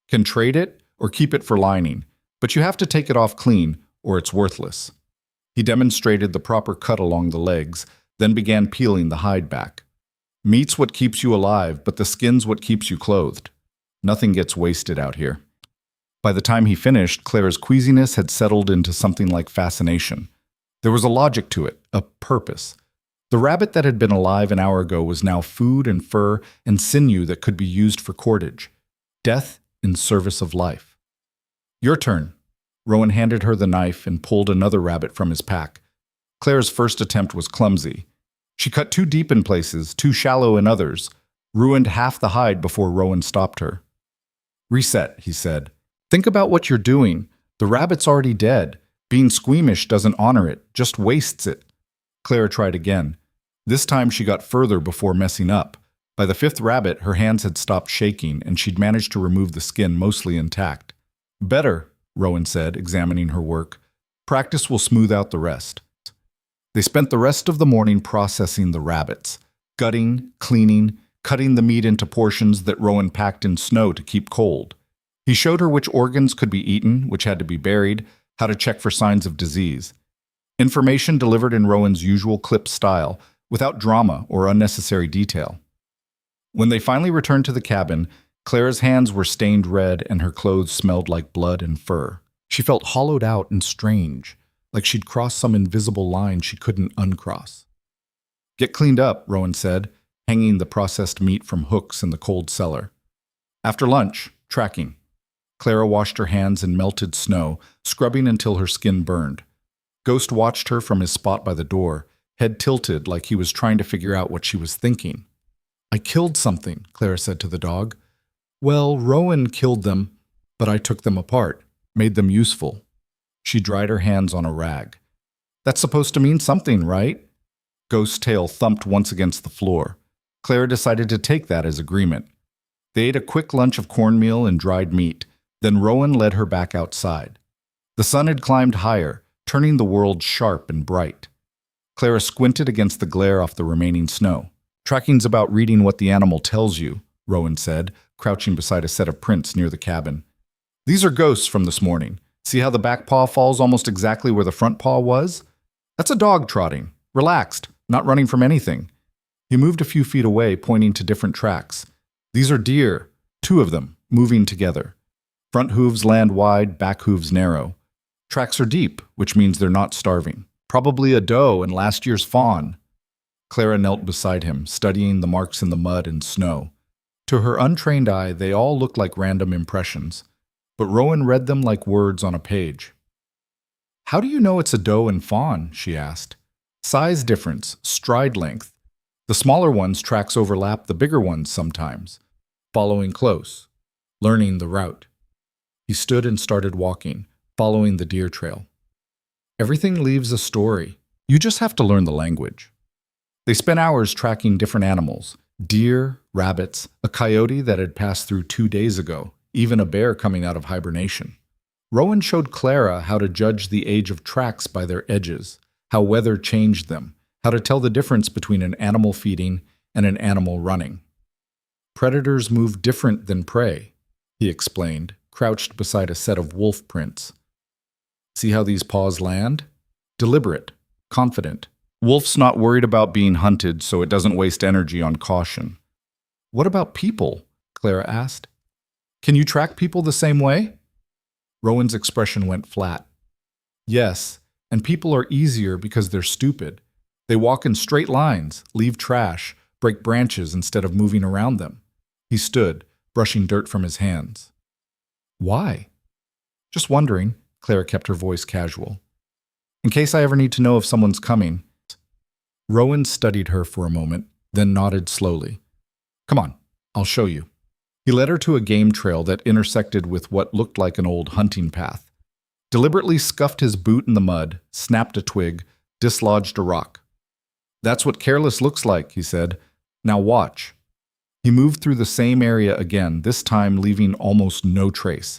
"Can trade it or keep it for lining, but you have to take it off clean or it's worthless." He demonstrated the proper cut along the legs, then began peeling the hide back. "Meat's what keeps you alive, but the skin's what keeps you clothed. Nothing gets wasted out here." By the time he finished, Clara's queasiness had settled into something like fascination. There was a logic to it, a purpose. The rabbit that had been alive an hour ago was now food and fur and sinew that could be used for cordage. Death in service of life. Your turn. Rowan handed her the knife and pulled another rabbit from his pack. Claire's first attempt was clumsy. She cut too deep in places, too shallow in others, ruined half the hide before Rowan stopped her. Reset, he said. Think about what you're doing. The rabbit's already dead. Being squeamish doesn't honor it, just wastes it. Claire tried again. This time she got further before messing up. By the fifth rabbit, her hands had stopped shaking and she'd managed to remove the skin mostly intact. Better, Rowan said, examining her work. Practice will smooth out the rest. They spent the rest of the morning processing the rabbits, gutting, cleaning, cutting the meat into portions that Rowan packed in snow to keep cold. He showed her which organs could be eaten, which had to be buried, how to check for signs of disease. Information delivered in Rowan's usual clip style, without drama or unnecessary detail. When they finally returned to the cabin, Claire's hands were stained red and her clothes smelled like blood and fur. She felt hollowed out and strange, like she'd crossed some invisible line she couldn't uncross. Get cleaned up, Rowan said, hanging the processed meat from hooks in the cold cellar. After lunch, tracking. Clara washed her hands in melted snow, scrubbing until her skin burned. Ghost watched her from his spot by the door, head tilted like he was trying to figure out what she was thinking. I killed something, Clara said to the dog. Well, Rowan killed them, but I took them apart, made them useful. She dried her hands on a rag. That's supposed to mean something, right? Ghost's tail thumped once against the floor. Clara decided to take that as agreement. They ate a quick lunch of cornmeal and dried meat. Then Rowan led her back outside. The sun had climbed higher, turning the world sharp and bright. Clara squinted against the glare off the remaining snow. Tracking's about reading what the animal tells you, Rowan said, crouching beside a set of prints near the cabin. These are ghosts from this morning. See how the back paw falls almost exactly where the front paw was? That's a dog trotting, relaxed, not running from anything. He moved a few feet away, pointing to different tracks. These are deer, 2 of them, moving together. Front hooves land wide, back hooves narrow. Tracks are deep, which means they're not starving. Probably a doe and last year's fawn. Clara knelt beside him, studying the marks in the mud and snow. To her untrained eye, they all looked like random impressions, but Rowan read them like words on a page. How do you know it's a doe and fawn? She asked. Size difference, stride length. The smaller ones' tracks overlap the bigger ones sometimes. Following close, learning the route. He stood and started walking, following the deer trail. Everything leaves a story. You just have to learn the language. They spent hours tracking different animals. Deer, rabbits, a coyote that had passed through 2 days ago, even a bear coming out of hibernation. Rowan showed Clara how to judge the age of tracks by their edges, how weather changed them, how to tell the difference between an animal feeding and an animal running. Predators move different than prey, he explained, crouched beside a set of wolf prints. See how these paws land? Deliberate, confident. Wolf's not worried about being hunted, so it doesn't waste energy on caution. What about people? Clara asked. Can you track people the same way? Rowan's expression went flat. Yes, and people are easier because they're stupid. They walk in straight lines, leave trash, break branches instead of moving around them. He stood, brushing dirt from his hands. Why? Just wondering, Clara kept her voice casual. In case I ever need to know if someone's coming. Rowan studied her for a moment, then nodded slowly. Come on, I'll show you. He led her to a game trail that intersected with what looked like an old hunting path. Deliberately scuffed his boot in the mud, snapped a twig, dislodged a rock. That's what careless looks like, he said. Now watch. He moved through the same area again, this time leaving almost no trace.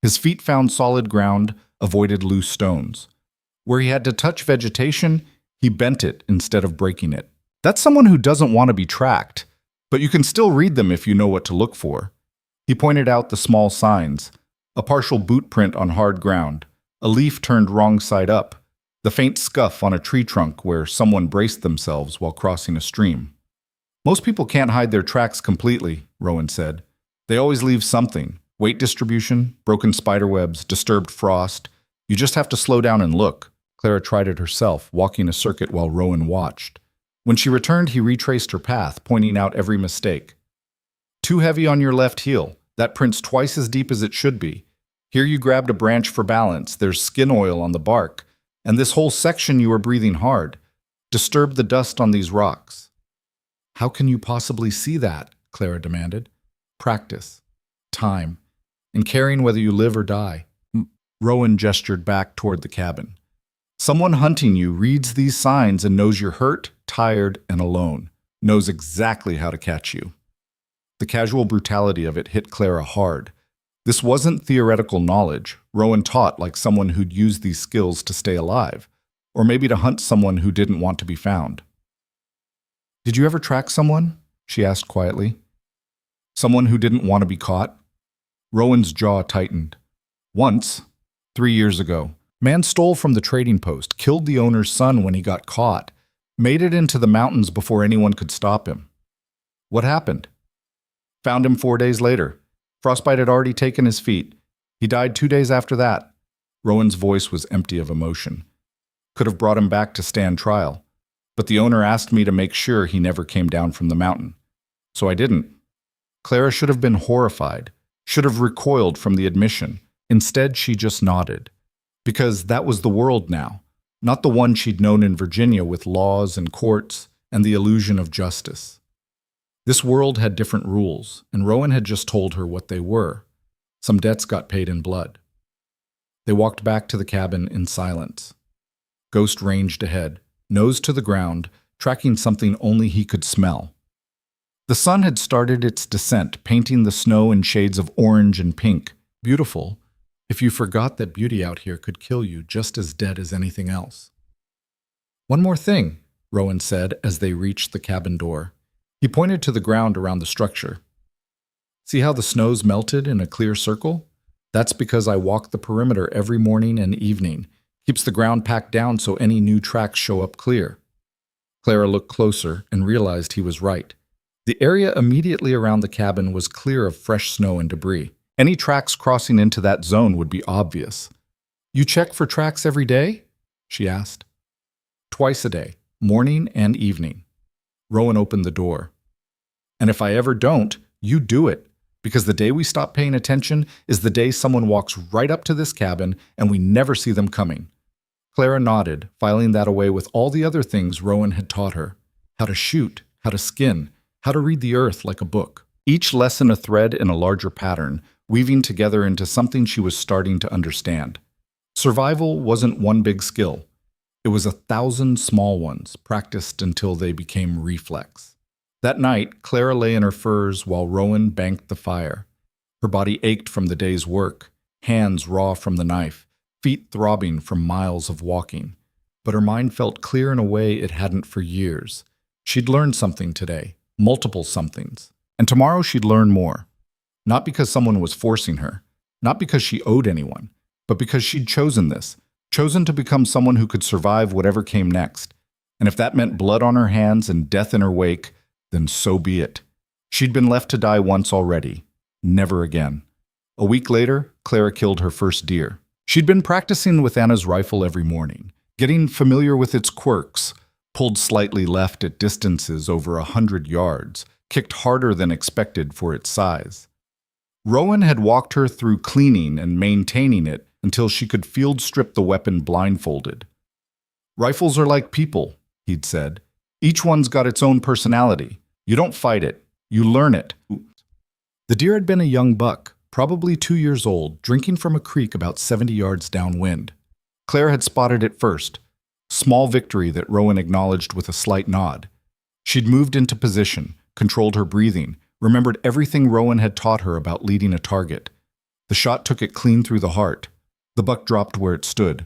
His feet found solid ground, avoided loose stones. Where he had to touch vegetation, he bent it instead of breaking it. That's someone who doesn't want to be tracked, but you can still read them if you know what to look for. He pointed out the small signs, a partial boot print on hard ground, a leaf turned wrong side up, the faint scuff on a tree trunk where someone braced themselves while crossing a stream. Most people can't hide their tracks completely, Rowan said. They always leave something. Weight distribution, broken spiderwebs, disturbed frost. You just have to slow down and look. Clara tried it herself, walking a circuit while Rowan watched. When she returned, he retraced her path, pointing out every mistake. Too heavy on your left heel. That print's twice as deep as it should be. Here you grabbed a branch for balance. There's skin oil on the bark. And this whole section you were breathing hard. Disturb the dust on these rocks. How can you possibly see that? Clara demanded. Practice. Time. And caring whether you live or die. Rowan gestured back toward the cabin. Someone hunting you reads these signs and knows you're hurt, tired, and alone. Knows exactly how to catch you. The casual brutality of it hit Clara hard. This wasn't theoretical knowledge. Rowan taught like someone who'd used these skills to stay alive, or maybe to hunt someone who didn't want to be found. Did you ever track someone? She asked quietly. Someone who didn't want to be caught? Rowan's jaw tightened. Once, 3 years ago, man stole from the trading post, killed the owner's son when he got caught, made it into the mountains before anyone could stop him. What happened? Found him 4 days later. Frostbite had already taken his feet. He died 2 days after that. Rowan's voice was empty of emotion. Could have brought him back to stand trial, but the owner asked me to make sure he never came down from the mountain. So I didn't. Clara should have been horrified, should have recoiled from the admission. Instead, she just nodded. Because that was the world now, not the one she'd known in Virginia with laws and courts and the illusion of justice. This world had different rules, and Rowan had just told her what they were. Some debts got paid in blood. They walked back to the cabin in silence. Ghost ranged ahead, nose to the ground, tracking something only he could smell. The sun had started its descent, painting the snow in shades of orange and pink. Beautiful, if you forgot that beauty out here could kill you just as dead as anything else. One more thing, Rowan said as they reached the cabin door. He pointed to the ground around the structure. See how the snow's melted in a clear circle? That's because I walk the perimeter every morning and evening. Keeps the ground packed down so any new tracks show up clear. Clara looked closer and realized he was right. The area immediately around the cabin was clear of fresh snow and debris. Any tracks crossing into that zone would be obvious. You check for tracks every day? She asked. Twice a day, morning and evening. Rowan opened the door. And if I ever don't, you do it, because the day we stop paying attention is the day someone walks right up to this cabin and we never see them coming. Clara nodded, filing that away with all the other things Rowan had taught her. How to shoot, how to skin, how to read the earth like a book. Each lesson a thread in a larger pattern, weaving together into something she was starting to understand. Survival wasn't one big skill. It was 1,000 small ones, practiced until they became reflex. That night, Clara lay in her furs while Rowan banked the fire. Her body ached from the day's work, hands raw from the knife, feet throbbing from miles of walking. But her mind felt clear in a way it hadn't for years. She'd learned something today, multiple somethings. And tomorrow she'd learn more. Not because someone was forcing her, not because she owed anyone, but because she'd chosen this. Chosen to become someone who could survive whatever came next. And if that meant blood on her hands and death in her wake, then so be it. She'd been left to die once already. Never again. A week later, Clara killed her first deer. She'd been practicing with Anna's rifle every morning, getting familiar with its quirks, pulled slightly left at distances over 100 yards, kicked harder than expected for its size. Rowan had walked her through cleaning and maintaining it until she could field strip the weapon blindfolded. Rifles are like people, he'd said. Each one's got its own personality. You don't fight it, you learn it. The deer had been a young buck, probably 2 years old, drinking from a creek about 70 yards downwind. Claire had spotted it first. Small victory that Rowan acknowledged with a slight nod. She'd moved into position, controlled her breathing, remembered everything Rowan had taught her about leading a target. The shot took it clean through the heart. The buck dropped where it stood.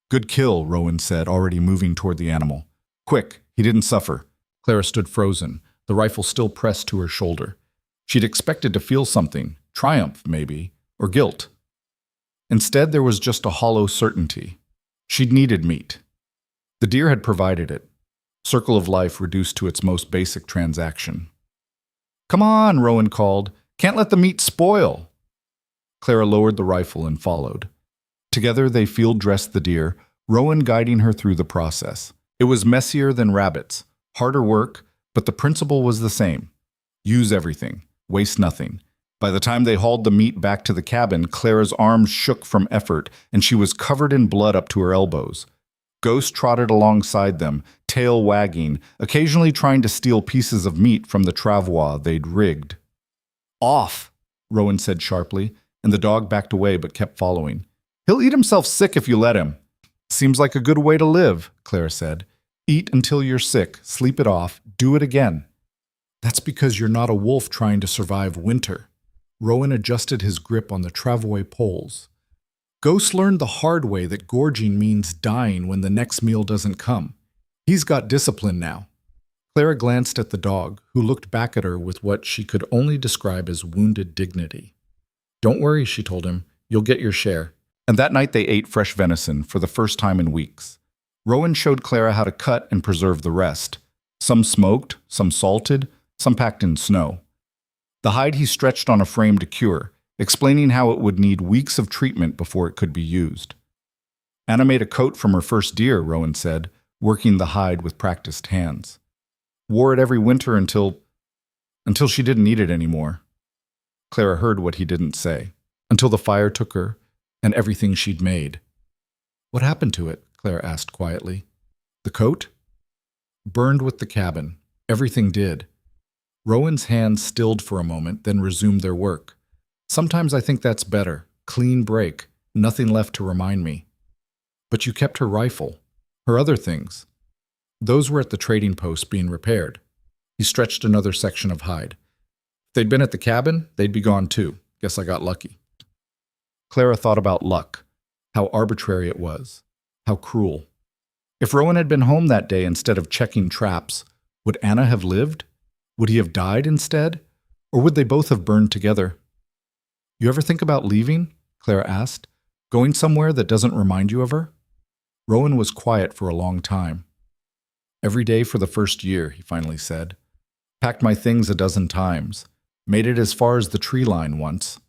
Good kill, Rowan said, already moving toward the animal. Quick, he didn't suffer. Clara stood frozen, the rifle still pressed to her shoulder. She'd expected to feel something, triumph maybe, or guilt. Instead, there was just a hollow certainty. She'd needed meat. The deer had provided it. Circle of life reduced to its most basic transaction. Come on, Rowan called. Can't let the meat spoil. Clara lowered the rifle and followed. Together they field-dressed the deer, Rowan guiding her through the process. It was messier than rabbits, harder work, but the principle was the same. Use everything, waste nothing. By the time they hauled the meat back to the cabin, Clara's arms shook from effort, and she was covered in blood up to her elbows. Ghost trotted alongside them, tail wagging, occasionally trying to steal pieces of meat from the travois they'd rigged. "Off," Rowan said sharply, and the dog backed away but kept following. "He'll eat himself sick if you let him." "Seems like a good way to live," Clara said. "Eat until you're sick, sleep it off, do it again." "That's because you're not a wolf trying to survive winter." Rowan adjusted his grip on the travois poles. "Ghost learned the hard way that gorging means dying when the next meal doesn't come. He's got discipline now." Clara glanced at the dog, who looked back at her with what she could only describe as wounded dignity. "Don't worry," she told him. "You'll get your share." And that night they ate fresh venison for the first time in weeks. Rowan showed Clara how to cut and preserve the rest. Some smoked, some salted, some packed in snow. The hide he stretched on a frame to cure, explaining how it would need weeks of treatment before it could be used. "Anna made a coat from her first deer," Rowan said, working the hide with practiced hands. "Wore it every winter until she didn't need it anymore." Clara heard what he didn't say. Until the fire took her, and everything she'd made. "What happened to it?" Clara asked quietly. "The coat?" "Burned with the cabin. Everything did." Rowan's hands stilled for a moment, then resumed their work. "Sometimes I think that's better. Clean break. Nothing left to remind me." "But you kept her rifle. Her other things." "Those were at the trading post being repaired." He stretched another section of hide. "If they'd been at the cabin, they'd be gone too. Guess I got lucky." Clara thought about luck, how arbitrary it was, how cruel. If Rowan had been home that day instead of checking traps, would Anna have lived? Would he have died instead? Or would they both have burned together? "You ever think about leaving?" Clara asked. "Going somewhere that doesn't remind you of her?" Rowan was quiet for a long time. "Every day for the first year," he finally said. "Packed my things a dozen times. Made it as far as the tree line once."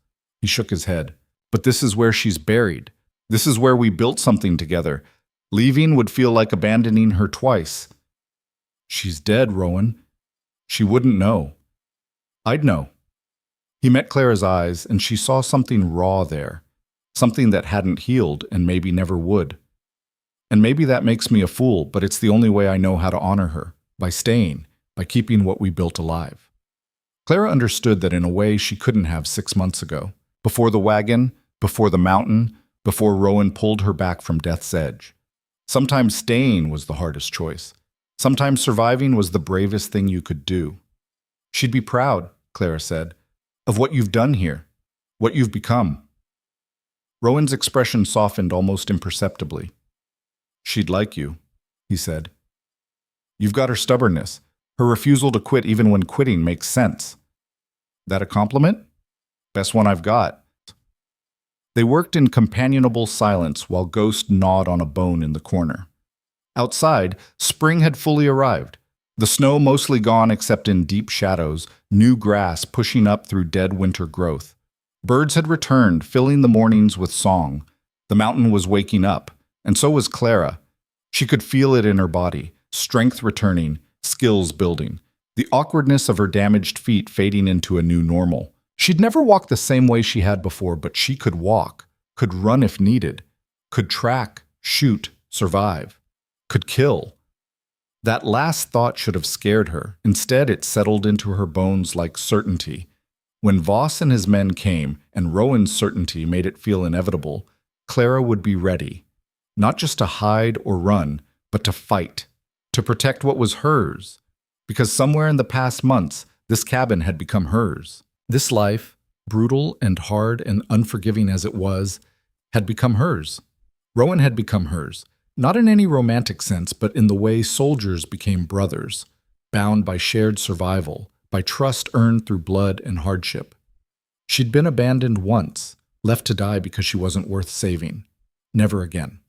He shook his head. "But this is where she's buried. This is where we built something together. Leaving would feel like abandoning her twice." "She's dead, Rowan. She wouldn't know." "I'd know." He met Clara's eyes, and she saw something raw there, something that hadn't healed and maybe never would. "And maybe that makes me a fool, but it's the only way I know how to honor her, by staying, by keeping what we built alive." Clara understood that in a way she couldn't have 6 months ago. Before the wagon, before the mountain, before Rowan pulled her back from death's edge. Sometimes staying was the hardest choice. Sometimes surviving was the bravest thing you could do. "She'd be proud," Clara said, "of what you've done here, what you've become." Rowan's expression softened almost imperceptibly. "She'd like you," he said. "You've got her stubbornness, her refusal to quit even when quitting makes sense." "That a compliment?" "Best one I've got." They worked in companionable silence while Ghost gnawed on a bone in the corner. Outside, spring had fully arrived. The snow mostly gone except in deep shadows, new grass pushing up through dead winter growth. Birds had returned, filling the mornings with song. The mountain was waking up, and so was Clara. She could feel it in her body, strength returning, skills building, the awkwardness of her damaged feet fading into a new normal. She'd never walked the same way she had before, but she could walk, could run if needed, could track, shoot, survive, could kill. That last thought should have scared her. Instead, it settled into her bones like certainty. When Voss and his men came, and Rowan's certainty made it feel inevitable, Clara would be ready, not just to hide or run, but to fight, to protect what was hers, because somewhere in the past months, this cabin had become hers. This life, brutal and hard and unforgiving as it was, had become hers. Rowan had become hers, not in any romantic sense, but in the way soldiers became brothers, bound by shared survival, by trust earned through blood and hardship. She'd been abandoned once, left to die because she wasn't worth saving. Never again.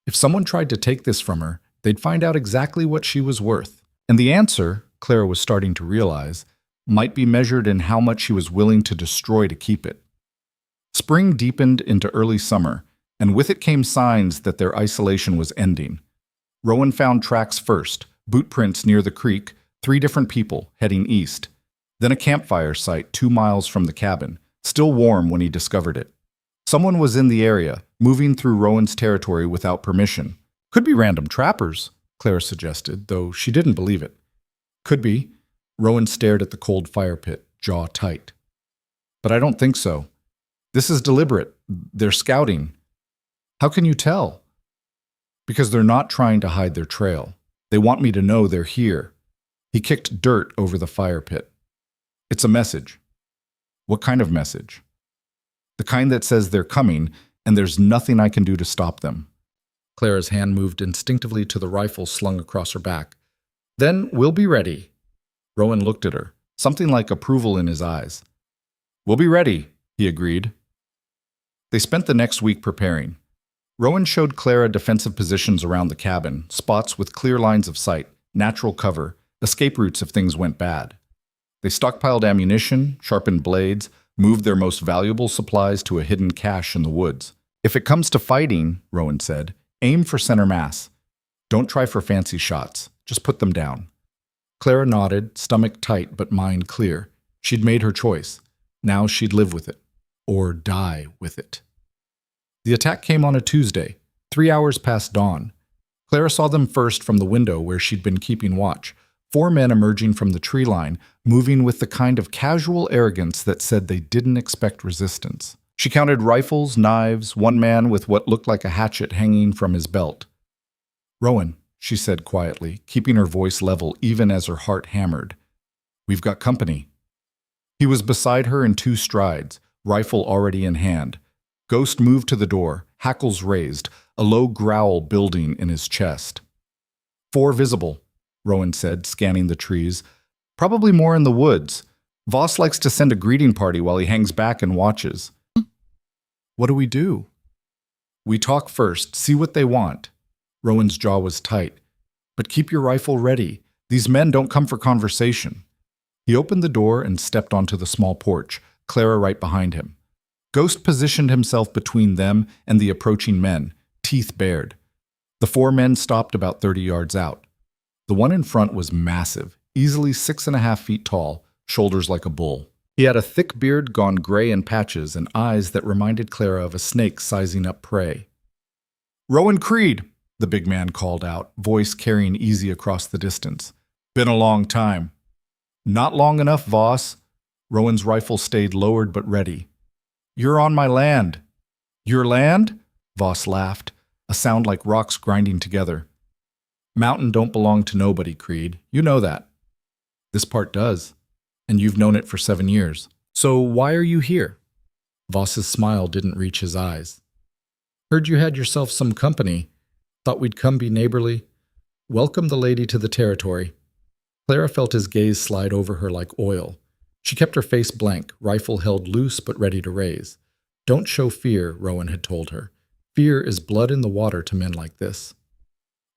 If someone tried to take this from her, they'd find out exactly what she was worth. And the answer, Clara was starting to realize, might be measured in how much she was willing to destroy to keep it. Spring deepened into early summer, and with it came signs that their isolation was ending. Rowan found tracks first, boot prints near the creek, 3 different people heading east. Then a campfire site 2 miles from the cabin, still warm when he discovered it. Someone was in the area, moving through Rowan's territory without permission. Could be random trappers, Clara suggested, though she didn't believe it. Could be. Rowan stared at the cold fire pit, jaw tight. But I don't think so. This is deliberate. They're scouting. How can you tell? Because they're not trying to hide their trail. They want me to know they're here. He kicked dirt over the fire pit. It's a message. What kind of message? The kind that says they're coming, and there's nothing I can do to stop them. Clara's hand moved instinctively to the rifle slung across her back. Then we'll be ready. Rowan looked at her, something like approval in his eyes. We'll be ready, he agreed. They spent the next week preparing. Rowan showed Clara defensive positions around the cabin, spots with clear lines of sight, natural cover, escape routes if things went bad. They stockpiled ammunition, sharpened blades, moved their most valuable supplies to a hidden cache in the woods. If it comes to fighting, Rowan said, aim for center mass. Don't try for fancy shots. Just put them down. Clara nodded, stomach tight but mind clear. She'd made her choice. Now she'd live with it. Or die with it. The attack came on a Tuesday, 3 hours past dawn. Clara saw them first from the window where she'd been keeping watch. 4 men emerging from the tree line, moving with the kind of casual arrogance that said they didn't expect resistance. She counted rifles, knives, 1 man with what looked like a hatchet hanging from his belt. Rowan, she said quietly, keeping her voice level even as her heart hammered. We've got company. He was beside her in 2 strides, rifle already in hand. Ghost moved to the door, hackles raised, a low growl building in his chest. 4 visible, Rowan said, scanning the trees. Probably more in the woods. Voss likes to send a greeting party while he hangs back and watches. What do we do? We talk first, see what they want. Rowan's jaw was tight. But keep your rifle ready. These men don't come for conversation. He opened the door and stepped onto the small porch, Clara right behind him. Ghost positioned himself between them and the approaching men, teeth bared. The 4 men stopped about 30 yards out. The one in front was massive, easily 6.5 feet tall, shoulders like a bull. He had a thick beard gone gray in patches and eyes that reminded Clara of a snake sizing up prey. Rowan Creed, the big man called out, voice carrying easy across the distance. Been a long time. Not long enough, Voss. Rowan's rifle stayed lowered but ready. You're on my land. Your land? Voss laughed, a sound like rocks grinding together. Mountain don't belong to nobody, Creed. You know that. This part does. And you've known it for 7 years. So why are you here? Voss's smile didn't reach his eyes. Heard you had yourself some company. Thought we'd come be neighborly. Welcome the lady to the territory. Clara felt his gaze slide over her like oil. She kept her face blank, rifle held loose but ready to raise. Don't show fear, Rowan had told her. Fear is blood in the water to men like this.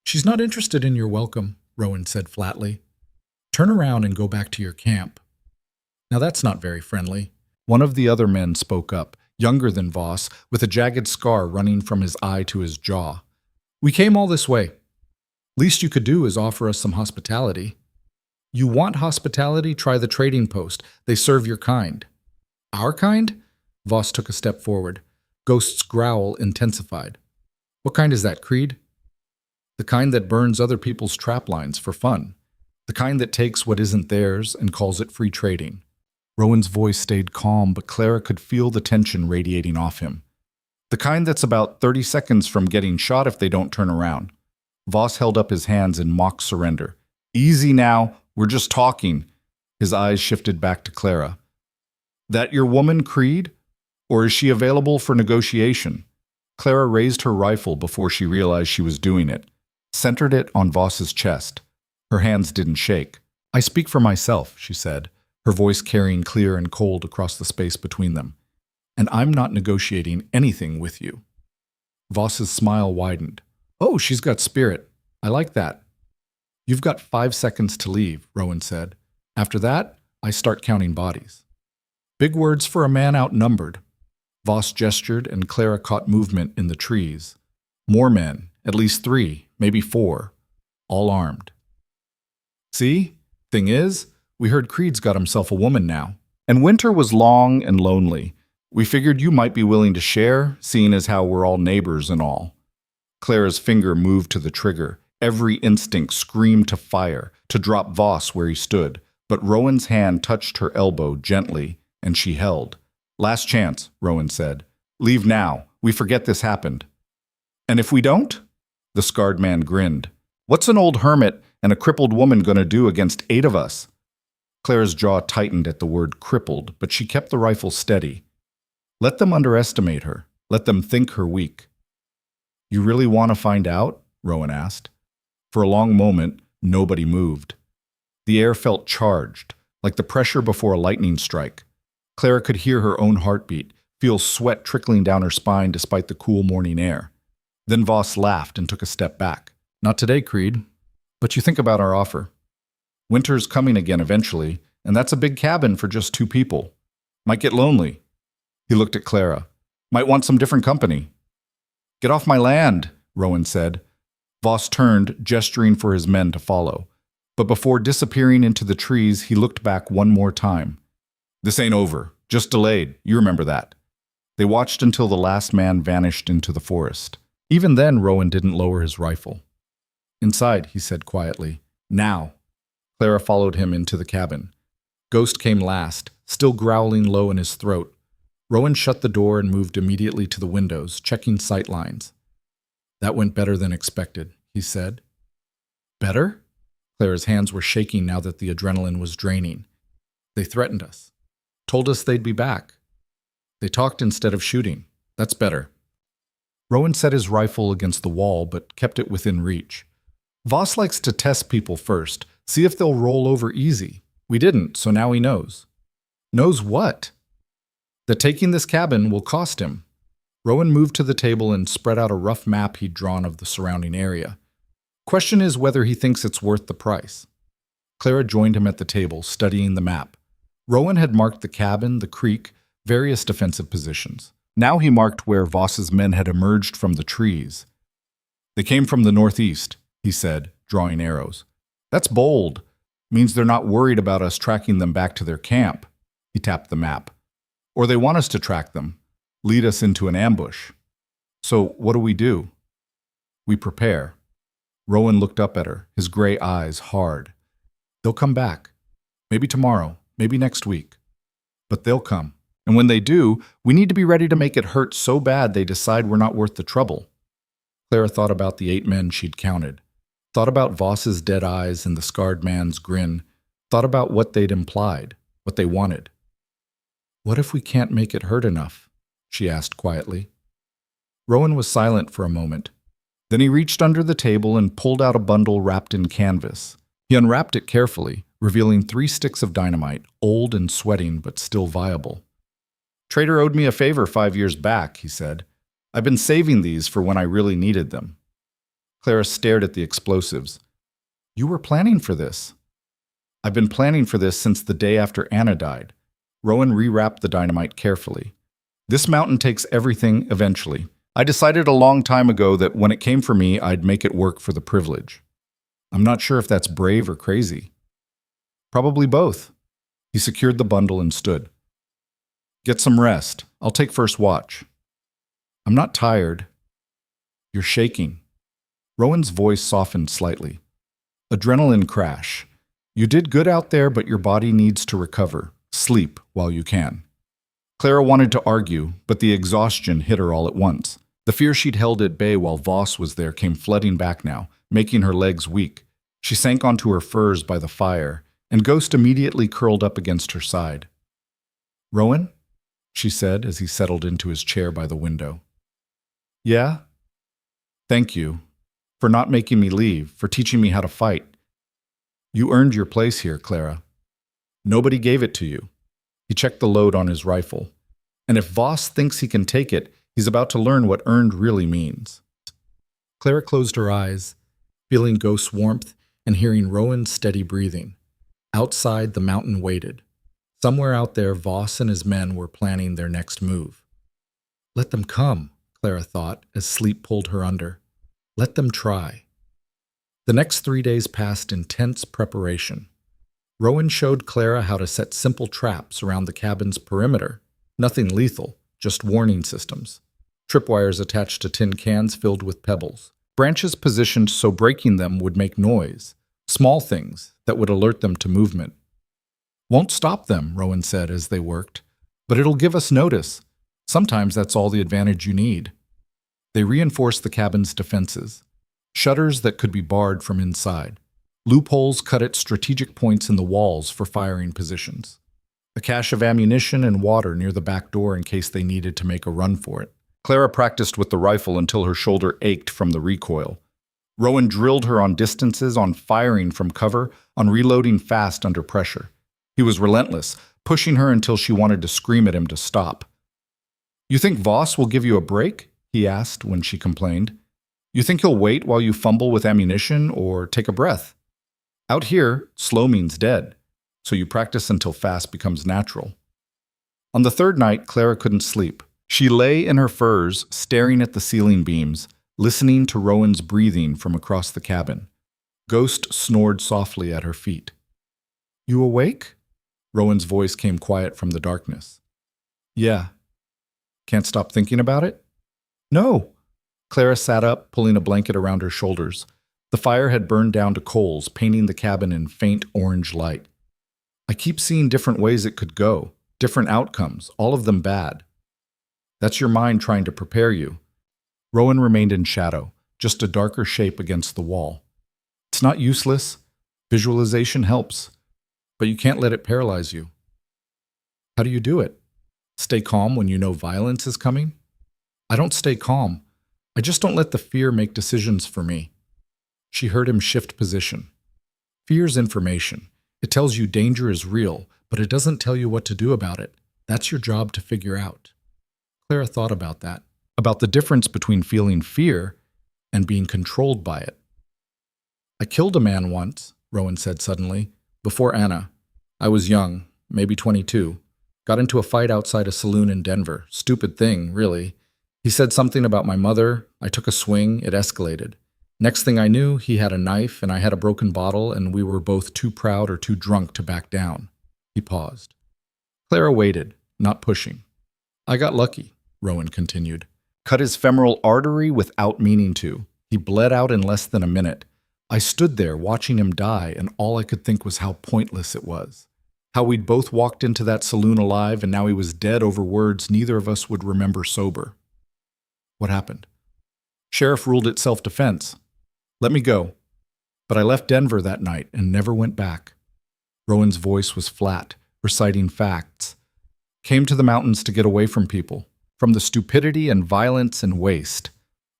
She's not interested in your welcome, Rowan said flatly. Turn around and go back to your camp. Now that's not very friendly. One of the other men spoke up, younger than Voss, with a jagged scar running from his eye to his jaw. We came all this way. Least you could do is offer us some hospitality. You want hospitality? Try the trading post. They serve your kind. Our kind? Voss took a step forward. Ghost's growl intensified. What kind is that, Creed? The kind that burns other people's trap lines for fun. The kind that takes what isn't theirs and calls it free trading. Rowan's voice stayed calm, but Clara could feel the tension radiating off him. The kind that's about 30 seconds from getting shot if they don't turn around. Voss held up his hands in mock surrender. Easy now, we're just talking. His eyes shifted back to Clara. That your woman, Creed? Or is she available for negotiation? Clara raised her rifle before she realized she was doing it, centered it on Voss's chest. Her hands didn't shake. I speak for myself, she said, her voice carrying clear and cold across the space between them. And I'm not negotiating anything with you. Voss's smile widened. Oh, she's got spirit. I like that. You've got 5 seconds to leave, Rowan said. After that, I start counting bodies. Big words for a man outnumbered. Voss gestured, and Clara caught movement in the trees. More men, at least 3, maybe 4, all armed. See? Thing is, we heard Creed's got himself a woman now. And winter was long and lonely. We figured you might be willing to share, seeing as how we're all neighbors and all. Clara's finger moved to the trigger. Every instinct screamed to fire, to drop Voss where he stood. But Rowan's hand touched her elbow gently, and she held. Last chance, Rowan said. Leave now. We forget this happened. And if we don't? The scarred man grinned. What's an old hermit and a crippled woman going to do against 8 of us? Clara's jaw tightened at the word crippled, but she kept the rifle steady. Let them underestimate her. Let them think her weak. You really want to find out? Rowan asked. For a long moment, nobody moved. The air felt charged, like the pressure before a lightning strike. Clara could hear her own heartbeat, feel sweat trickling down her spine despite the cool morning air. Then Voss laughed and took a step back. Not today, Creed. But you think about our offer. Winter's coming again eventually, and that's a big cabin for just 2 people. Might get lonely. He looked at Clara. Might want some different company. Get off my land, Rowan said. Voss turned, gesturing for his men to follow. But before disappearing into the trees, he looked back one more time. This ain't over. Just delayed. You remember that. They watched until the last man vanished into the forest. Even then, Rowan didn't lower his rifle. Inside, he said quietly. Now. Clara followed him into the cabin. Ghost came last, still growling low in his throat. Rowan shut the door and moved immediately to the windows, checking sight lines. That went better than expected, he said. Better? Clara's hands were shaking now that the adrenaline was draining. They threatened us. Told us they'd be back. They talked instead of shooting. That's better. Rowan set his rifle against the wall, but kept it within reach. Voss likes to test people first, see if they'll roll over easy. We didn't, so now he knows. Knows what? That taking this cabin will cost him. Rowan moved to the table and spread out a rough map he'd drawn of the surrounding area. Question is whether he thinks it's worth the price. Clara joined him at the table, studying the map. Rowan had marked the cabin, the creek, various defensive positions. Now he marked where Voss's men had emerged from the trees. They came from the northeast, he said, drawing arrows. That's bold. Means they're not worried about us tracking them back to their camp. He tapped the map. Or they want us to track them, lead us into an ambush. So what do? We prepare. Rowan looked up at her, his gray eyes hard. They'll come back. Maybe tomorrow, maybe next week. But they'll come. And when they do, we need to be ready to make it hurt so bad they decide we're not worth the trouble. Clara thought about the 8 men she'd counted. Thought about Voss's dead eyes and the scarred man's grin. Thought about what they'd implied, what they wanted. What if we can't make it hurt enough? She asked quietly. Rowan was silent for a moment. Then he reached under the table and pulled out a bundle wrapped in canvas. He unwrapped it carefully, revealing 3 sticks of dynamite, old and sweating but still viable. Trader owed me a favor 5 years back, he said. I've been saving these for when I really needed them. Clara stared at the explosives. You were planning for this. I've been planning for this since the day after Anna died. Rowan rewrapped the dynamite carefully. This mountain takes everything eventually. I decided a long time ago that when it came for me, I'd make it work for the privilege. I'm not sure if that's brave or crazy. Probably both. He secured the bundle and stood. Get some rest. I'll take first watch. I'm not tired. You're shaking. Rowan's voice softened slightly. Adrenaline crash. You did good out there, but your body needs to recover. Sleep while you can. Clara wanted to argue, but the exhaustion hit her all at once. The fear she'd held at bay while Voss was there came flooding back now, making her legs weak. She sank onto her furs by the fire, and Ghost immediately curled up against her side. Rowan? She said as he settled into his chair by the window. Yeah? Thank you. For not making me leave, for teaching me how to fight. You earned your place here, Clara. Nobody gave it to you. He checked the load on his rifle. And if Voss thinks he can take it, he's about to learn what earned really means. Clara closed her eyes, feeling Ghost's warmth and hearing Rowan's steady breathing. Outside, the mountain waited. Somewhere out there, Voss and his men were planning their next move. Let them come, Clara thought as sleep pulled her under. Let them try. The next 3 days passed in tense preparation. Rowan showed Clara how to set simple traps around the cabin's perimeter. Nothing lethal, just warning systems. Tripwires attached to tin cans filled with pebbles. Branches positioned so breaking them would make noise. Small things that would alert them to movement. Won't stop them, Rowan said as they worked, but it'll give us notice. Sometimes that's all the advantage you need. They reinforced the cabin's defenses. Shutters that could be barred from inside. Loopholes cut at strategic points in the walls for firing positions. A cache of ammunition and water near the back door in case they needed to make a run for it. Clara practiced with the rifle until her shoulder ached from the recoil. Rowan drilled her on distances, on firing from cover, on reloading fast under pressure. He was relentless, pushing her until she wanted to scream at him to stop. "You think Voss will give you a break?" he asked when she complained. "You think he'll wait while you fumble with ammunition or take a breath? Out here, slow means dead, so you practice until fast becomes natural." On the third night, Clara couldn't sleep. She lay in her furs, staring at the ceiling beams, listening to Rowan's breathing from across the cabin. Ghost snored softly at her feet. "You awake?" Rowan's voice came quiet from the darkness. "Yeah." "Can't stop thinking about it?" "No." Clara sat up, pulling a blanket around her shoulders. The fire had burned down to coals, painting the cabin in faint orange light. "I keep seeing different ways it could go, different outcomes, all of them bad." "That's your mind trying to prepare you." Rowan remained in shadow, just a darker shape against the wall. "It's not useless. Visualization helps. But you can't let it paralyze you." "How do you do it? Stay calm when you know violence is coming?" "I don't stay calm. I just don't let the fear make decisions for me." She heard him shift position. "Fear's information. It tells you danger is real, but it doesn't tell you what to do about it. That's your job to figure out." Clara thought about that, about the difference between feeling fear and being controlled by it. "I killed a man once," Rowan said suddenly, "before Anna. I was young, maybe 22. Got into a fight outside a saloon in Denver. Stupid thing, really. He said something about my mother. I took a swing. It escalated. Next thing I knew, he had a knife and I had a broken bottle and we were both too proud or too drunk to back down." He paused. Clara waited, not pushing. "I got lucky," Rowan continued. "Cut his femoral artery without meaning to. He bled out in less than a minute. I stood there watching him die, and all I could think was how pointless it was. How we'd both walked into that saloon alive, and now he was dead over words neither of us would remember sober." "What happened?" "Sheriff ruled it self-defense. Let me go. But I left Denver that night and never went back." Rowan's voice was flat, reciting facts. "Came to the mountains to get away from people, from the stupidity and violence and waste.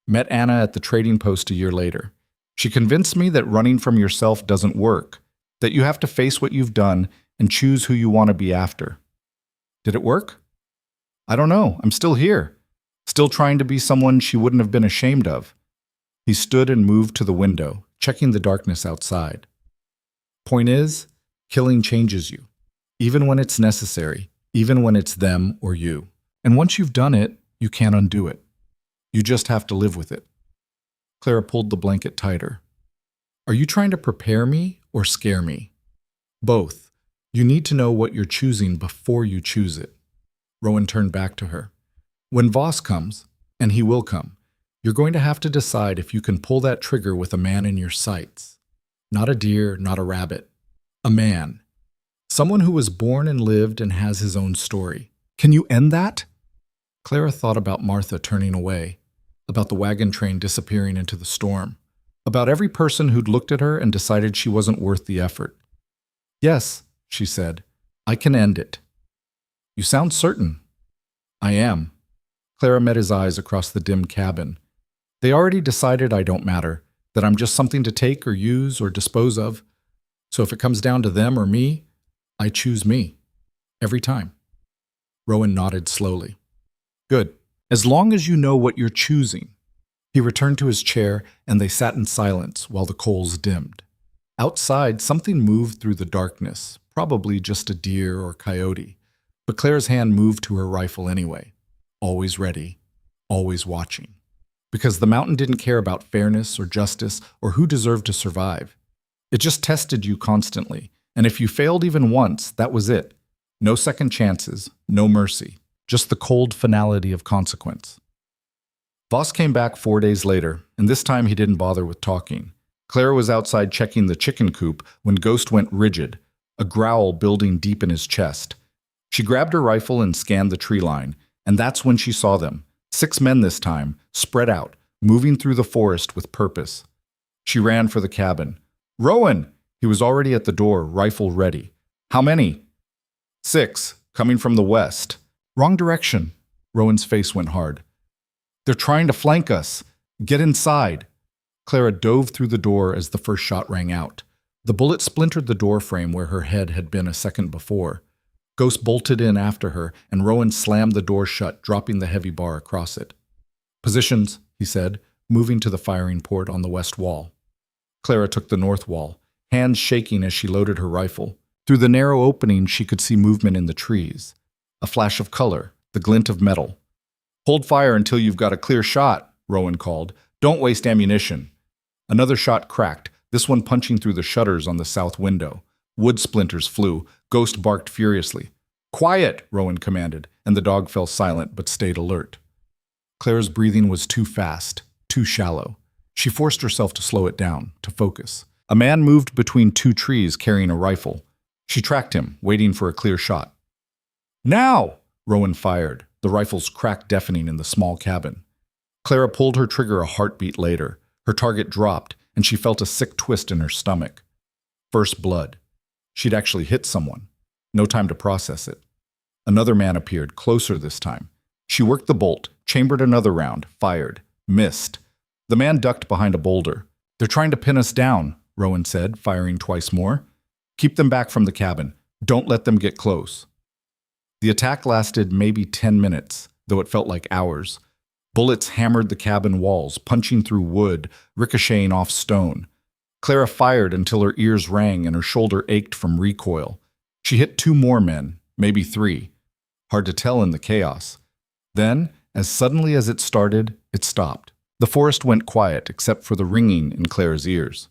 Met Anna at the trading post a year later. She convinced me that running from yourself doesn't work, that you have to face what you've done and choose who you want to be after." "Did it work?" "I don't know. I'm still here. Still trying to be someone she wouldn't have been ashamed of." He stood and moved to the window, checking the darkness outside. "Point is, killing changes you. Even when it's necessary, even when it's them or you. And once you've done it, you can't undo it. You just have to live with it." Clara pulled the blanket tighter. "Are you trying to prepare me or scare me?" "Both. You need to know what you're choosing before you choose it." Rowan turned back to her. "When Voss comes, and he will come, you're going to have to decide if you can pull that trigger with a man in your sights. Not a deer, not a rabbit. A man. Someone who was born and lived and has his own story. Can you end that?" Clara thought about Martha turning away, about the wagon train disappearing into the storm, about every person who'd looked at her and decided she wasn't worth the effort. "Yes," she said, "I can end it." "You sound certain." "I am." Clara met his eyes across the dim cabin. "They already decided I don't matter, that I'm just something to take or use or dispose of. So if it comes down to them or me, I choose me. Every time." Rowan nodded slowly. "Good. As long as you know what you're choosing." He returned to his chair, and they sat in silence while the coals dimmed. Outside, something moved through the darkness, probably just a deer or coyote, but Clara's hand moved to her rifle anyway, always ready. always watching. Because the mountain didn't care about fairness or justice or who deserved to survive. It just tested you constantly, and if you failed even once, that was it. No second chances, no mercy, just the cold finality of consequence. Voss came back 4 days later, and this time he didn't bother with talking. Clara was outside checking the chicken coop when Ghost went rigid, a growl building deep in his chest. She grabbed her rifle and scanned the tree line, and that's when she saw them. 6 men this time, spread out, moving through the forest with purpose. She ran for the cabin. "Rowan!" He was already at the door, rifle ready. "How many?" "6, coming from the west." "Wrong direction." Rowan's face went hard. "They're trying to flank us. Get inside." Clara dove through the door as the first shot rang out. The bullet splintered the door frame where her head had been a second before. Ghost bolted in after her, and Rowan slammed the door shut, dropping the heavy bar across it. "Positions," he said, moving to the firing port on the west wall. Clara took the north wall, hands shaking as she loaded her rifle. Through the narrow opening, she could see movement in the trees. A flash of color, the glint of metal. "Hold fire until you've got a clear shot," Rowan called. "Don't waste ammunition." Another shot cracked, this one punching through the shutters on the south window. Wood splinters flew. Ghost barked furiously. "Quiet," Rowan commanded, and the dog fell silent but stayed alert. Clara's breathing was too fast, too shallow. She forced herself to slow it down, to focus. A man moved between 2 trees carrying a rifle. She tracked him, waiting for a clear shot. "Now!" Rowan fired, the rifle's crack deafening in the small cabin. Clara pulled her trigger a heartbeat later. Her target dropped, and she felt a sick twist in her stomach. First blood. She'd actually hit someone. No time to process it. Another man appeared, closer this time. She worked the bolt, chambered another round, fired, missed. The man ducked behind a boulder. "They're trying to pin us down," Rowan said, firing twice more. "Keep them back from the cabin. Don't let them get close." The attack lasted maybe 10 minutes, though it felt like hours. Bullets hammered the cabin walls, punching through wood, ricocheting off stone. Clara fired until her ears rang and her shoulder ached from recoil. She hit 2 more men, maybe 3. Hard to tell in the chaos. Then, as suddenly as it started, it stopped. The forest went quiet except for the ringing in Clara's ears.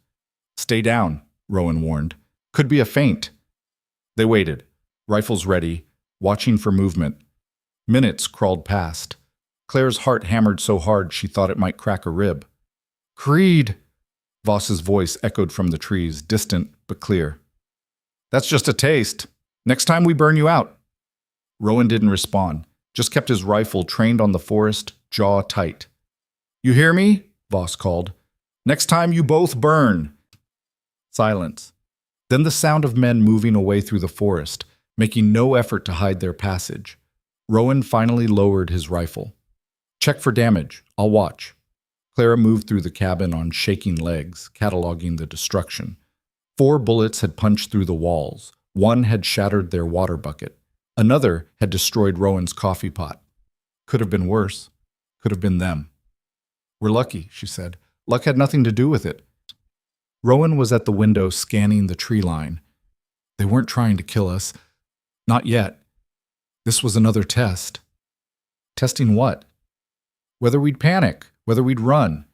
"Stay down," Rowan warned. "Could be a feint." They waited, rifles ready, watching for movement. Minutes crawled past. Clara's heart hammered so hard she thought it might crack a rib. "Creed!" Voss's voice echoed from the trees, distant but clear. "That's just a taste. Next time we burn you out." Rowan didn't respond, just kept his rifle trained on the forest, jaw tight. "You hear me?" Voss called. "Next time you both burn." Silence. Then the sound of men moving away through the forest, making no effort to hide their passage. Rowan finally lowered his rifle. "Check for damage. I'll watch." Clara moved through the cabin on shaking legs, cataloging the destruction. 4 bullets had punched through the walls. 1 had shattered their water bucket. Another had destroyed Rowan's coffee pot. Could have been worse. Could have been them. "We're lucky," she said. "Luck had nothing to do with it." Rowan was at the window scanning the tree line. They weren't trying to kill us. Not yet. This was another test. Testing what? Whether we'd panic, whether we'd run.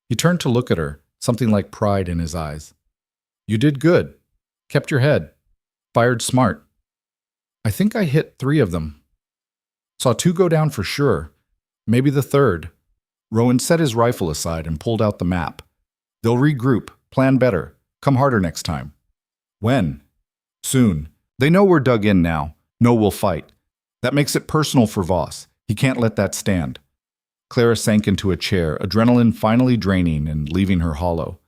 He turned to look at her, something like pride in his eyes. "You did good. Kept your head. Fired smart. I think I hit 3 of them. Saw 2 go down for sure. Maybe the 3rd. Rowan set his rifle aside and pulled out the map. "They'll regroup, plan better, come harder next time." "When?" "Soon. They know we're dug in now, know we'll fight. That makes it personal for Voss. He can't let that stand." Clara sank into a chair, adrenaline finally draining and leaving her hollow.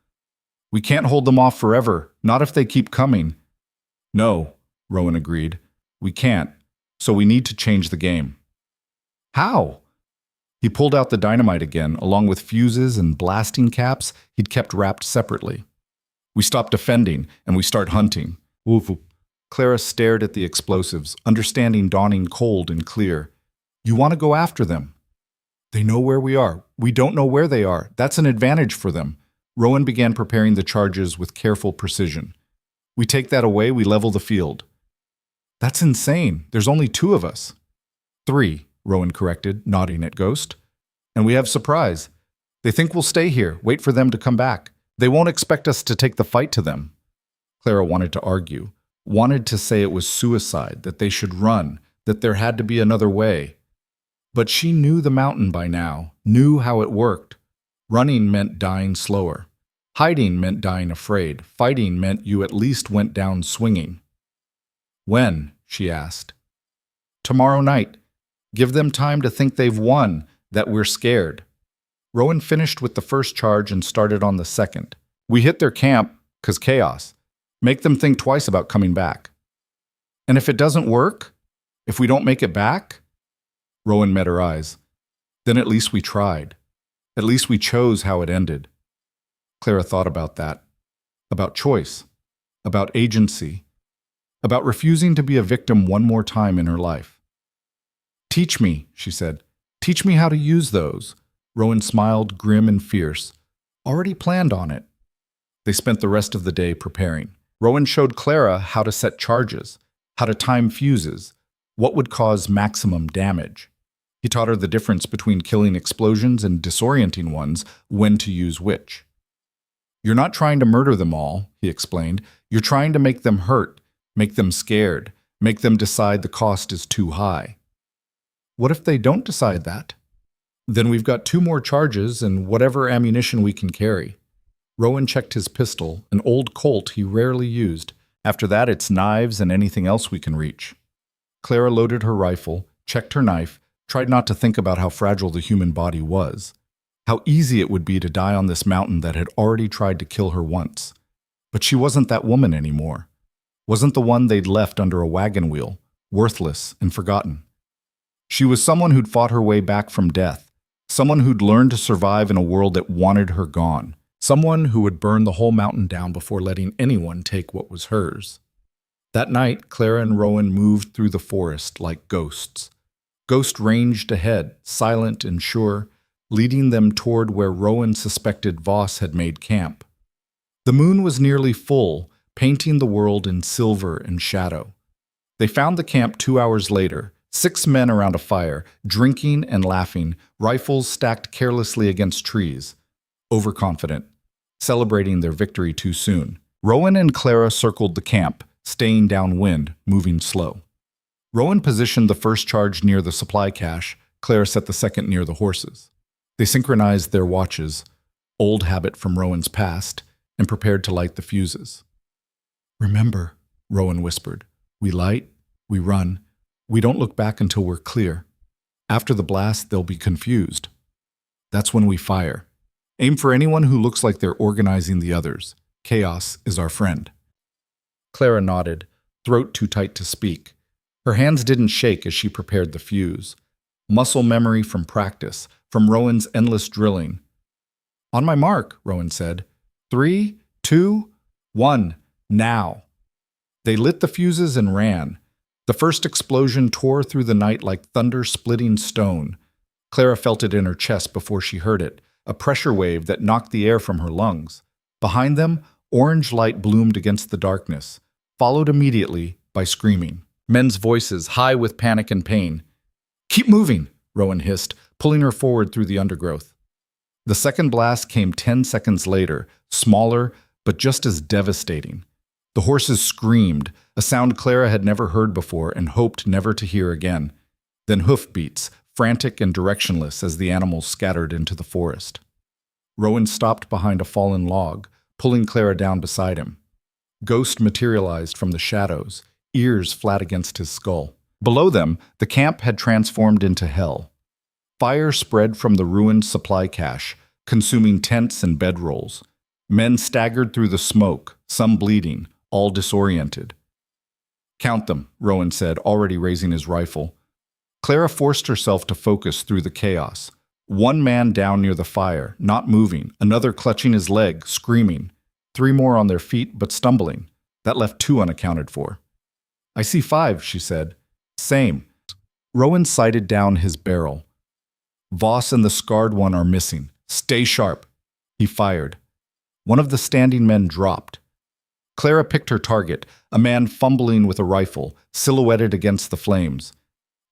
"We can't hold them off forever, not if they keep coming." "No," Rowan agreed. "We can't, so we need to change the game." "How?" He pulled out the dynamite again, along with fuses and blasting caps he'd kept wrapped separately. "We stop defending, and we start hunting." Woof. Clara stared at the explosives, understanding dawning cold and clear. "You want to go after them." "They know where we are. We don't know where they are. That's an advantage for them." Rowan began preparing the charges with careful precision. "We take that away, we level the field." "That's insane. There's only 2 of us." "3, Rowan corrected, nodding at Ghost. And we have surprise. They think we'll stay here, wait for them to come back. They won't expect us to take the fight to them. Clara wanted to argue, wanted to say it was suicide, that they should run, that there had to be another way. But she knew the mountain by now, knew how it worked. Running meant dying slower. Hiding meant dying afraid. Fighting meant you at least went down swinging. When? She asked. Tomorrow night. Give them time to think they've won, that we're scared. Rowan finished with the first charge and started on the second. We hit their camp, 'cause chaos. Make them think twice about coming back. And if it doesn't work? If we don't make it back? Rowan met her eyes. Then at least we tried. At least we chose how it ended. Clara thought about that. About choice. About agency. About refusing to be a victim one more time in her life. Teach me, she said. Teach me how to use those. Rowan smiled, grim and fierce. Already planned on it. They spent the rest of the day preparing. Rowan showed Clara how to set charges, how to time fuses, what would cause maximum damage. He taught her the difference between killing explosions and disorienting ones, when to use which. You're not trying to murder them all, he explained. You're trying to make them hurt, make them scared, make them decide the cost is too high. What if they don't decide that? Then we've got 2 more charges and whatever ammunition we can carry. Rowan checked his pistol, an old Colt he rarely used. After that, it's knives and anything else we can reach. Clara loaded her rifle, checked her knife, tried not to think about how fragile the human body was. How easy it would be to die on this mountain that had already tried to kill her once. But she wasn't that woman anymore. Wasn't the one they'd left under a wagon wheel, worthless and forgotten. She was someone who'd fought her way back from death. Someone who'd learned to survive in a world that wanted her gone. Someone who would burn the whole mountain down before letting anyone take what was hers. That night, Clara and Rowan moved through the forest like ghosts. Ghost ranged ahead, silent and sure, leading them toward where Rowan suspected Voss had made camp. The moon was nearly full, painting the world in silver and shadow. They found the camp 2 hours later, 6 men around a fire, drinking and laughing, rifles stacked carelessly against trees. Overconfident, celebrating their victory too soon. Rowan and Clara circled the camp, staying downwind, moving slow. Rowan positioned the first charge near the supply cache. Clara set the second near the horses. They synchronized their watches, old habit from Rowan's past, and prepared to light the fuses. Remember, Rowan whispered, we light, we run. We don't look back until we're clear. After the blast, they'll be confused. That's when we fire. Aim for anyone who looks like they're organizing the others. Chaos is our friend. Clara nodded, throat too tight to speak. Her hands didn't shake as she prepared the fuse. Muscle memory from practice, from Rowan's endless drilling. On my mark, Rowan said. 3, 2, 1, now. They lit the fuses and ran. The first explosion tore through the night like thunder splitting stone. Clara felt it in her chest before she heard it, a pressure wave that knocked the air from her lungs. Behind them, orange light bloomed against the darkness, followed immediately by screaming. Men's voices, high with panic and pain. Keep moving, Rowan hissed, pulling her forward through the undergrowth. The second blast came 10 seconds later, smaller, but just as devastating. The horses screamed, a sound Clara had never heard before and hoped never to hear again. Then hoofbeats, frantic and directionless as the animals scattered into the forest. Rowan stopped behind a fallen log, pulling Clara down beside him. Ghost materialized from the shadows, ears flat against his skull. Below them, the camp had transformed into hell. Fire spread from the ruined supply cache, consuming tents and bedrolls. Men staggered through the smoke, some bleeding, all disoriented. Count them, Rowan said, already raising his rifle. Clara forced herself to focus through the chaos. 1 man down near the fire, not moving, another clutching his leg, screaming. 3 more on their feet, but stumbling. That left 2 unaccounted for. I see 5, she said. Same. Rowan sighted down his barrel. Voss and the scarred one are missing. Stay sharp. He fired. One of the standing men dropped. Clara picked her target, a man fumbling with a rifle, silhouetted against the flames.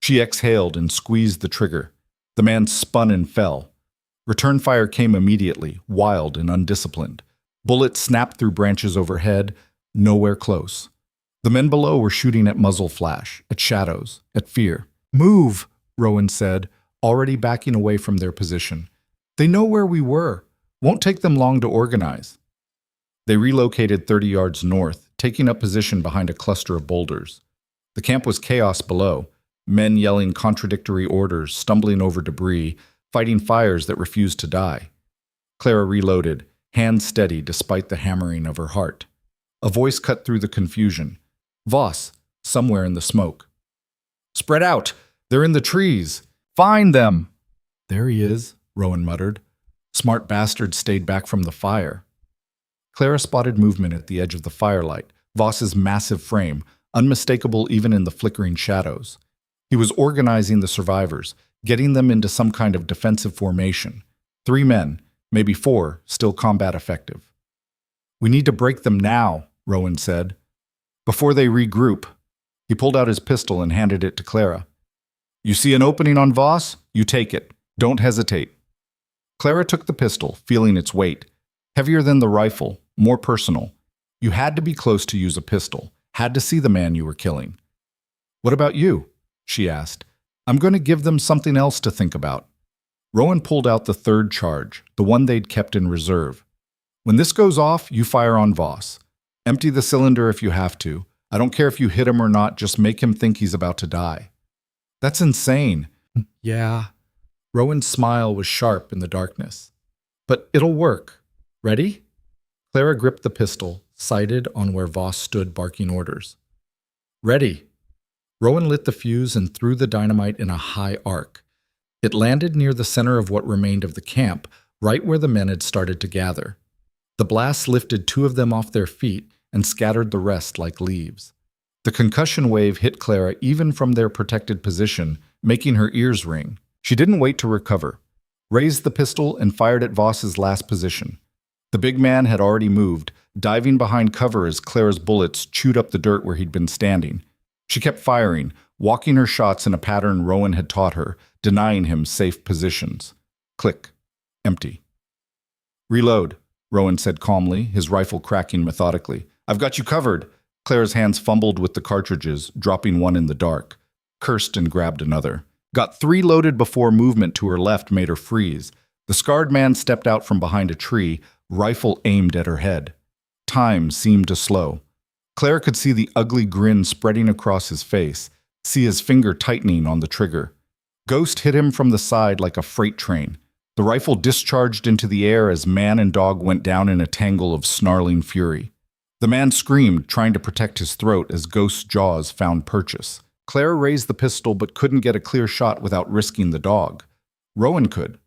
She exhaled and squeezed the trigger. The man spun and fell. Return fire came immediately, wild and undisciplined. Bullets snapped through branches overhead, nowhere close. The men below were shooting at muzzle flash, at shadows, at fear. "Move," Rowan said, already backing away from their position. "They know where we were. Won't take them long to organize." They relocated 30 yards north, taking up position behind a cluster of boulders. The camp was chaos below, men yelling contradictory orders, stumbling over debris, fighting fires that refused to die. Clara reloaded, hands steady despite the hammering of her heart. A voice cut through the confusion. "Voss, somewhere in the smoke." "Spread out! They're in the trees! Find them!" "There he is," Rowan muttered. Smart bastard stayed back from the fire. Clara spotted movement at the edge of the firelight, Voss's massive frame, unmistakable even in the flickering shadows. He was organizing the survivors, getting them into some kind of defensive formation. 3 men, maybe 4, still combat effective. "We need to break them now," Rowan said. "Before they regroup." He pulled out his pistol and handed it to Clara. "You see an opening on Voss? You take it. Don't hesitate." Clara took the pistol, feeling its weight. Heavier than the rifle, more personal. You had to be close to use a pistol, had to see the man you were killing. "What about you?" she asked. "I'm going to give them something else to think about." Rowan pulled out the 3rd charge, the one they'd kept in reserve. "When this goes off, you fire on Voss. Empty the cylinder if you have to. I don't care if you hit him or not, just make him think he's about to die." "That's insane." "Yeah." Rowan's smile was sharp in the darkness. "But it'll work. Ready?" Clara gripped the pistol, sighted on where Voss stood barking orders. "Ready." Rowan lit the fuse and threw the dynamite in a high arc. It landed near the center of what remained of the camp, right where the men had started to gather. The blast lifted 2 of them off their feet and scattered the rest like leaves. The concussion wave hit Clara even from their protected position, making her ears ring. She didn't wait to recover. Raised the pistol and fired at Voss's last position. The big man had already moved, diving behind cover as Clara's bullets chewed up the dirt where he'd been standing. She kept firing, walking her shots in a pattern Rowan had taught her, denying him safe positions. Click. Empty. "Reload," Rowan said calmly, his rifle cracking methodically. "I've got you covered." Clara's hands fumbled with the cartridges, dropping one in the dark. Cursed and grabbed another. Got 3 loaded before movement to her left made her freeze. The scarred man stepped out from behind a tree, rifle aimed at her head. Time seemed to slow. Clara could see the ugly grin spreading across his face, see his finger tightening on the trigger. Ghost hit him from the side like a freight train. The rifle discharged into the air as man and dog went down in a tangle of snarling fury. The man screamed, trying to protect his throat as Ghost's jaws found purchase. Clara raised the pistol but couldn't get a clear shot without risking the dog. Rowan could.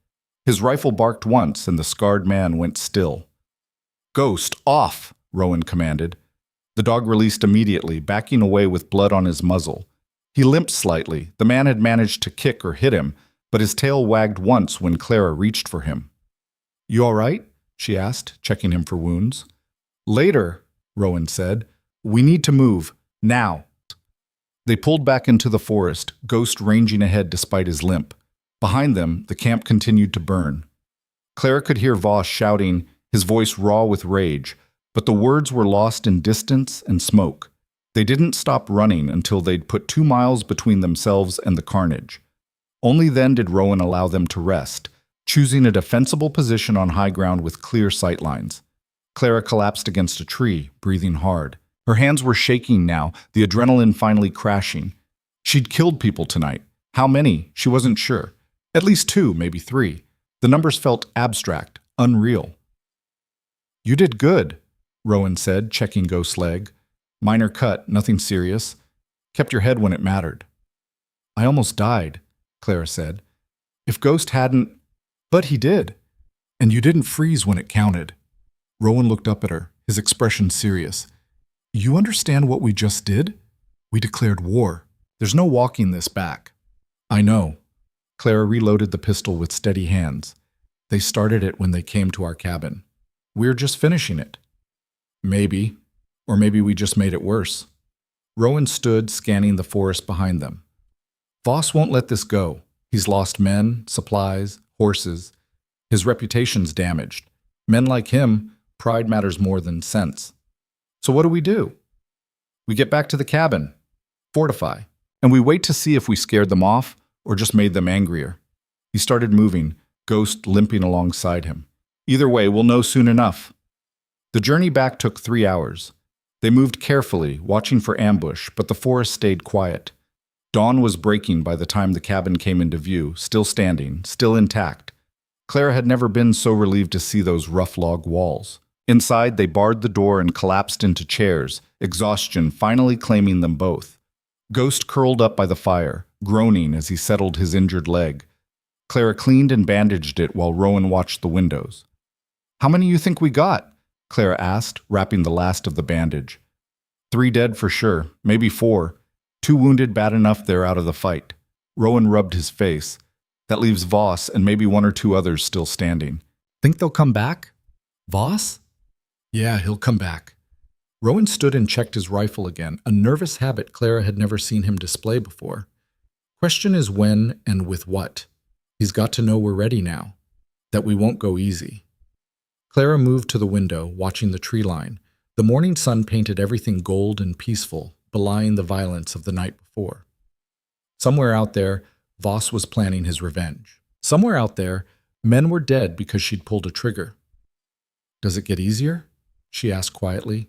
His rifle barked once and the scarred man went still. "Ghost, off!" Rowan commanded. The dog released immediately, backing away with blood on his muzzle. He limped slightly. The man had managed to kick or hit him, but his tail wagged once when Clara reached for him. "You all right?" she asked, checking him for wounds. "Later," Rowan said. "We need to move. Now." They pulled back into the forest, Ghost ranging ahead despite his limp. Behind them, the camp continued to burn. Clara could hear Voss shouting, his voice raw with rage, but the words were lost in distance and smoke. They didn't stop running until they'd put 2 miles between themselves and the carnage. Only then did Rowan allow them to rest, choosing a defensible position on high ground with clear sightlines. Clara collapsed against a tree, breathing hard. Her hands were shaking now, the adrenaline finally crashing. She'd killed people tonight. How many? She wasn't sure. At least 2, maybe 3. The numbers felt abstract, unreal. "You did good," Rowan said, checking Ghost's leg. "Minor cut, nothing serious. Kept your head when it mattered." "I almost died," Clara said. "If Ghost hadn't—" "But he did. And you didn't freeze when it counted." Rowan looked up at her, his expression serious. "You understand what we just did? We declared war. There's no walking this back." "I know." Clara reloaded the pistol with steady hands. "They started it when they came to our cabin. We're just finishing it." "Maybe. Or maybe we just made it worse." Rowan stood, scanning the forest behind them. "Voss won't let this go. He's lost men, supplies, horses. His reputation's damaged. Men like him, pride matters more than sense. So what do? We get back to the cabin, fortify, and we wait to see if we scared them off or just made them angrier. He started moving, Ghost limping alongside him. Either way, we'll know soon enough. The journey back took 3 hours. They moved carefully, watching for ambush, but the forest stayed quiet. Dawn was breaking by the time the cabin came into view, still standing, still intact. Clara had never been so relieved to see those rough log walls. Inside, they barred the door and collapsed into chairs, exhaustion finally claiming them both. Ghost curled up by the fire, groaning as he settled his injured leg. Clara cleaned and bandaged it while Rowan watched the windows. "How many you think we got?" Clara asked, wrapping the last of the bandage. 3 dead for sure, maybe 4. 2 wounded bad enough they're out of the fight. Rowan rubbed his face. That leaves Voss and maybe 1 or 2 others still standing. "Think they'll come back?" "Voss?" "Yeah, he'll come back." Rowan stood and checked his rifle again, a nervous habit Clara had never seen him display before. Question is when and with what. He's got to know we're ready now, that we won't go easy. Clara moved to the window, watching the tree line. The morning sun painted everything gold and peaceful, belying the violence of the night before. Somewhere out there, Voss was planning his revenge. Somewhere out there, men were dead because she'd pulled a trigger. "Does it get easier?" she asked quietly.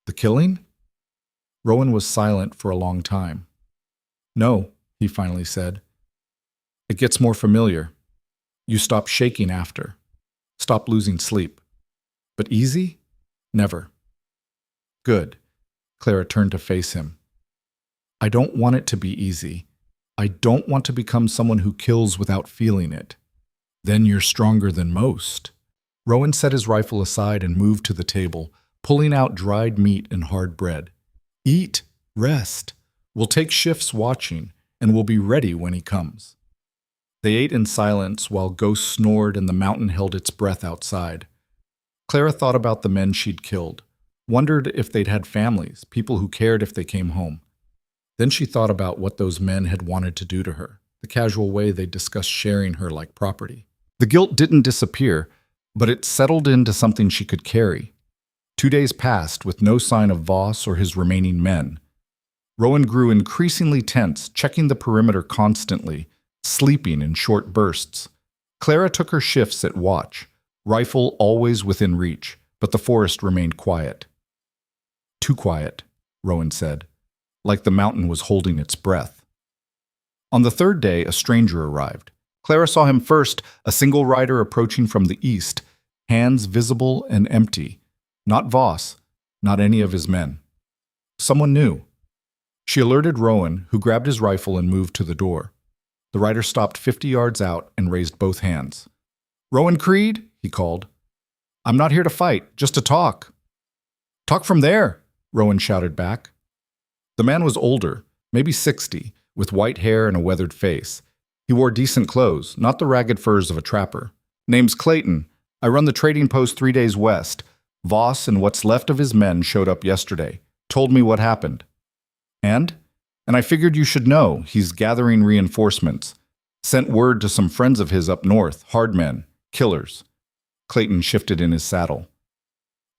"The killing?" Rowan was silent for a long time. "No," he finally said. "It gets more familiar. You stop shaking after. Stop losing sleep. But easy? Never." "Good." Clara turned to face him. "I don't want it to be easy. I don't want to become someone who kills without feeling it." "Then you're stronger than most." Rowan set his rifle aside and moved to the table, pulling out dried meat and hard bread. "Eat, rest. We'll take shifts watching, and we'll be ready when he comes." They ate in silence while Ghost snored and the mountain held its breath outside. Clara thought about the men she'd killed, wondered if they'd had families, people who cared if they came home. Then she thought about what those men had wanted to do to her, the casual way they'd discussed sharing her like property. The guilt didn't disappear, but it settled into something she could carry. 2 days passed with no sign of Voss or his remaining men. Rowan grew increasingly tense, checking the perimeter constantly, sleeping in short bursts. Clara took her shifts at watch, rifle always within reach, but the forest remained quiet. "Too quiet," Rowan said, like the mountain was holding its breath. On the 3rd day, a stranger arrived. Clara saw him first, a single rider approaching from the east, hands visible and empty. Not Voss, not any of his men. Someone new. She alerted Rowan, who grabbed his rifle and moved to the door. The rider stopped 50 yards out and raised both hands. "Rowan Creed?" he called. "I'm not here to fight, just to talk." "Talk from there," Rowan shouted back. The man was older, maybe 60, with white hair and a weathered face. He wore decent clothes, not the ragged furs of a trapper. "Name's Clayton. I run the trading post 3 days west. Voss and what's left of his men showed up yesterday, told me what happened. And I figured you should know, he's gathering reinforcements. Sent word to some friends of his up north, hard men, killers." Clayton shifted in his saddle.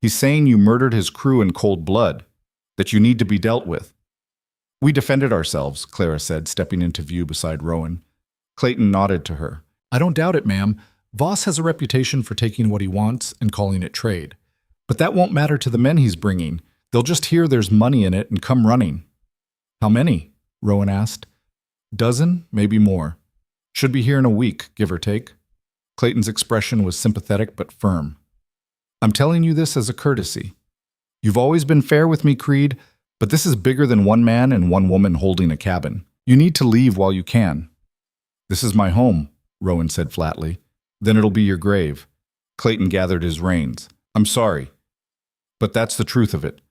"He's saying you murdered his crew in cold blood, that you need to be dealt with." "We defended ourselves," Clara said, stepping into view beside Rowan. Clayton nodded to her. "I don't doubt it, ma'am. Voss has a reputation for taking what he wants and calling it trade. But that won't matter to the men he's bringing. They'll just hear there's money in it and come running." "How many?" Rowan asked. "Dozen, maybe more. Should be here in a week, give or take." Clayton's expression was sympathetic but firm. "I'm telling you this as a courtesy. You've always been fair with me, Creed, but this is bigger than 1 man and 1 woman holding a cabin. You need to leave while you can." "This is my home," Rowan said flatly. "Then it'll be your grave." Clayton gathered his reins. "I'm sorry, but that's the truth of it.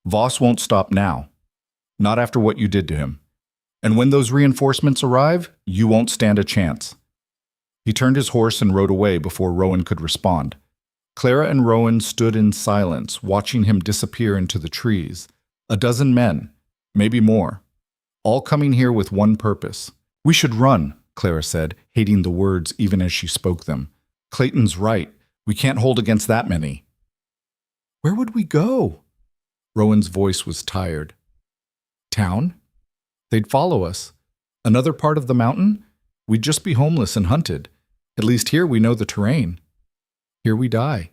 Voss won't stop now. Not after what you did to him. And when those reinforcements arrive, you won't stand a chance." He turned his horse and rode away before Rowan could respond. Clara and Rowan stood in silence, watching him disappear into the trees. 1 dozen men, maybe more, all coming here with one purpose. "We should run," Clara said, hating the words even as she spoke them. Clayton's right. We can't hold against that many. Where would we go? Rowan's voice was tired. Town? They'd follow us. Another part of the mountain? We'd just be homeless and hunted. At least here we know the terrain. Here we die.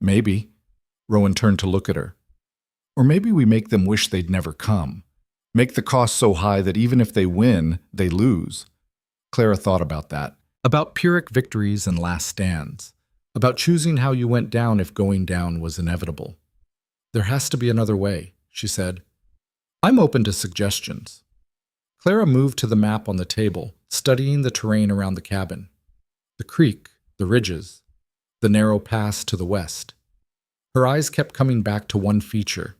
Maybe. Rowan turned to look at her. Or maybe we make them wish they'd never come. Make the cost so high that even if they win, they lose. Clara thought about that. About Pyrrhic victories and last stands. About choosing how you went down if going down was inevitable. There has to be another way, she said. I'm open to suggestions. Clara moved to the map on the table, studying the terrain around the cabin. The creek, the ridges, the narrow pass to the west. Her eyes kept coming back to one feature.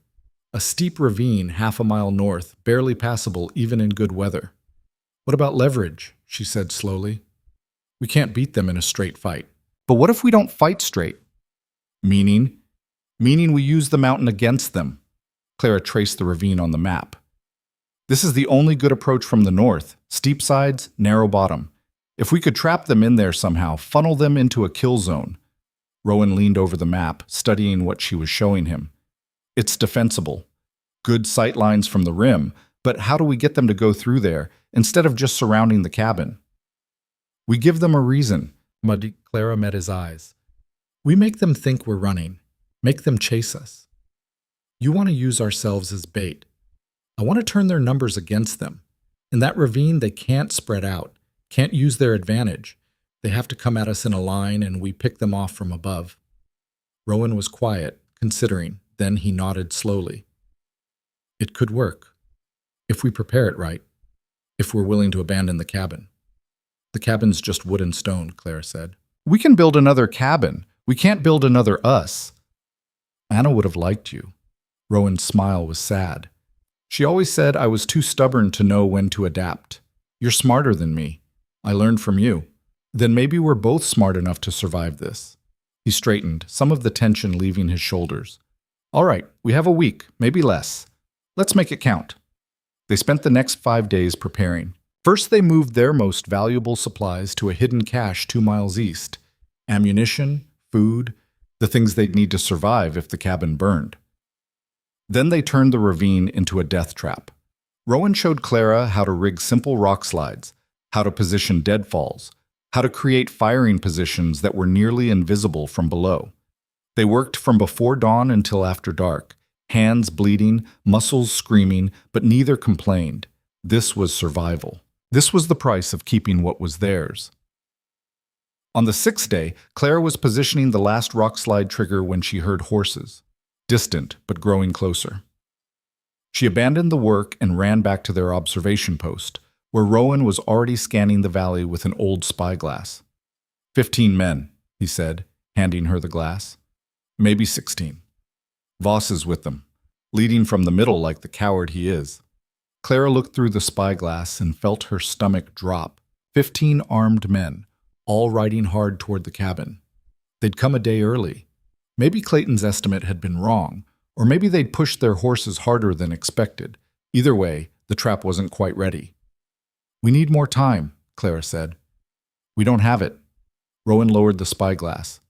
A steep ravine half a mile north, barely passable even in good weather. What about leverage? She said slowly. We can't beat them in a straight fight. But what if we don't fight straight? Meaning? Meaning we use the mountain against them. Clara traced the ravine on the map. This is the only good approach from the north. Steep sides, narrow bottom. If we could trap them in there somehow, funnel them into a kill zone. Rowan leaned over the map, studying what she was showing him. It's defensible. Good sight lines from the rim, but how do we get them to go through there instead of just surrounding the cabin? We give them a reason. Clara met his eyes. We make them think we're running. Make them chase us. You want to use ourselves as bait. I want to turn their numbers against them. In that ravine, they can't spread out, can't use their advantage. They have to come at us in a line, and we pick them off from above. Rowan was quiet, considering. Then he nodded slowly. It could work. If we prepare it right. If we're willing to abandon the cabin. The cabin's just wood and stone, Clara said. We can build another cabin. We can't build another us. Anna would have liked you. Rowan's smile was sad. She always said I was too stubborn to know when to adapt. You're smarter than me. I learned from you. Then maybe we're both smart enough to survive this. He straightened, some of the tension leaving his shoulders. All right, we have a week, maybe less. Let's make it count. They spent the next 5 days preparing. First, they moved their most valuable supplies to a hidden cache 2 miles east. Ammunition, food, the things they'd need to survive if the cabin burned. Then they turned the ravine into a death trap. Rowan showed Clara how to rig simple rock slides, how to position deadfalls, how to create firing positions that were nearly invisible from below. They worked from before dawn until after dark, hands bleeding, muscles screaming, but neither complained. This was survival. This was the price of keeping what was theirs. On the 6th day, Clara was positioning the last rock slide trigger when she heard horses, distant but growing closer. She abandoned the work and ran back to their observation post, where Rowan was already scanning the valley with an old spyglass. 15 men, he said, handing her the glass. Maybe 16. Voss is with them, leading from the middle like the coward he is. Clara looked through the spyglass and felt her stomach drop. 15 armed men, all riding hard toward the cabin. They'd come a day early. Maybe Clayton's estimate had been wrong, or maybe they'd pushed their horses harder than expected. Either way, the trap wasn't quite ready. We need more time, Clara said. We don't have it. Rowan lowered the spyglass.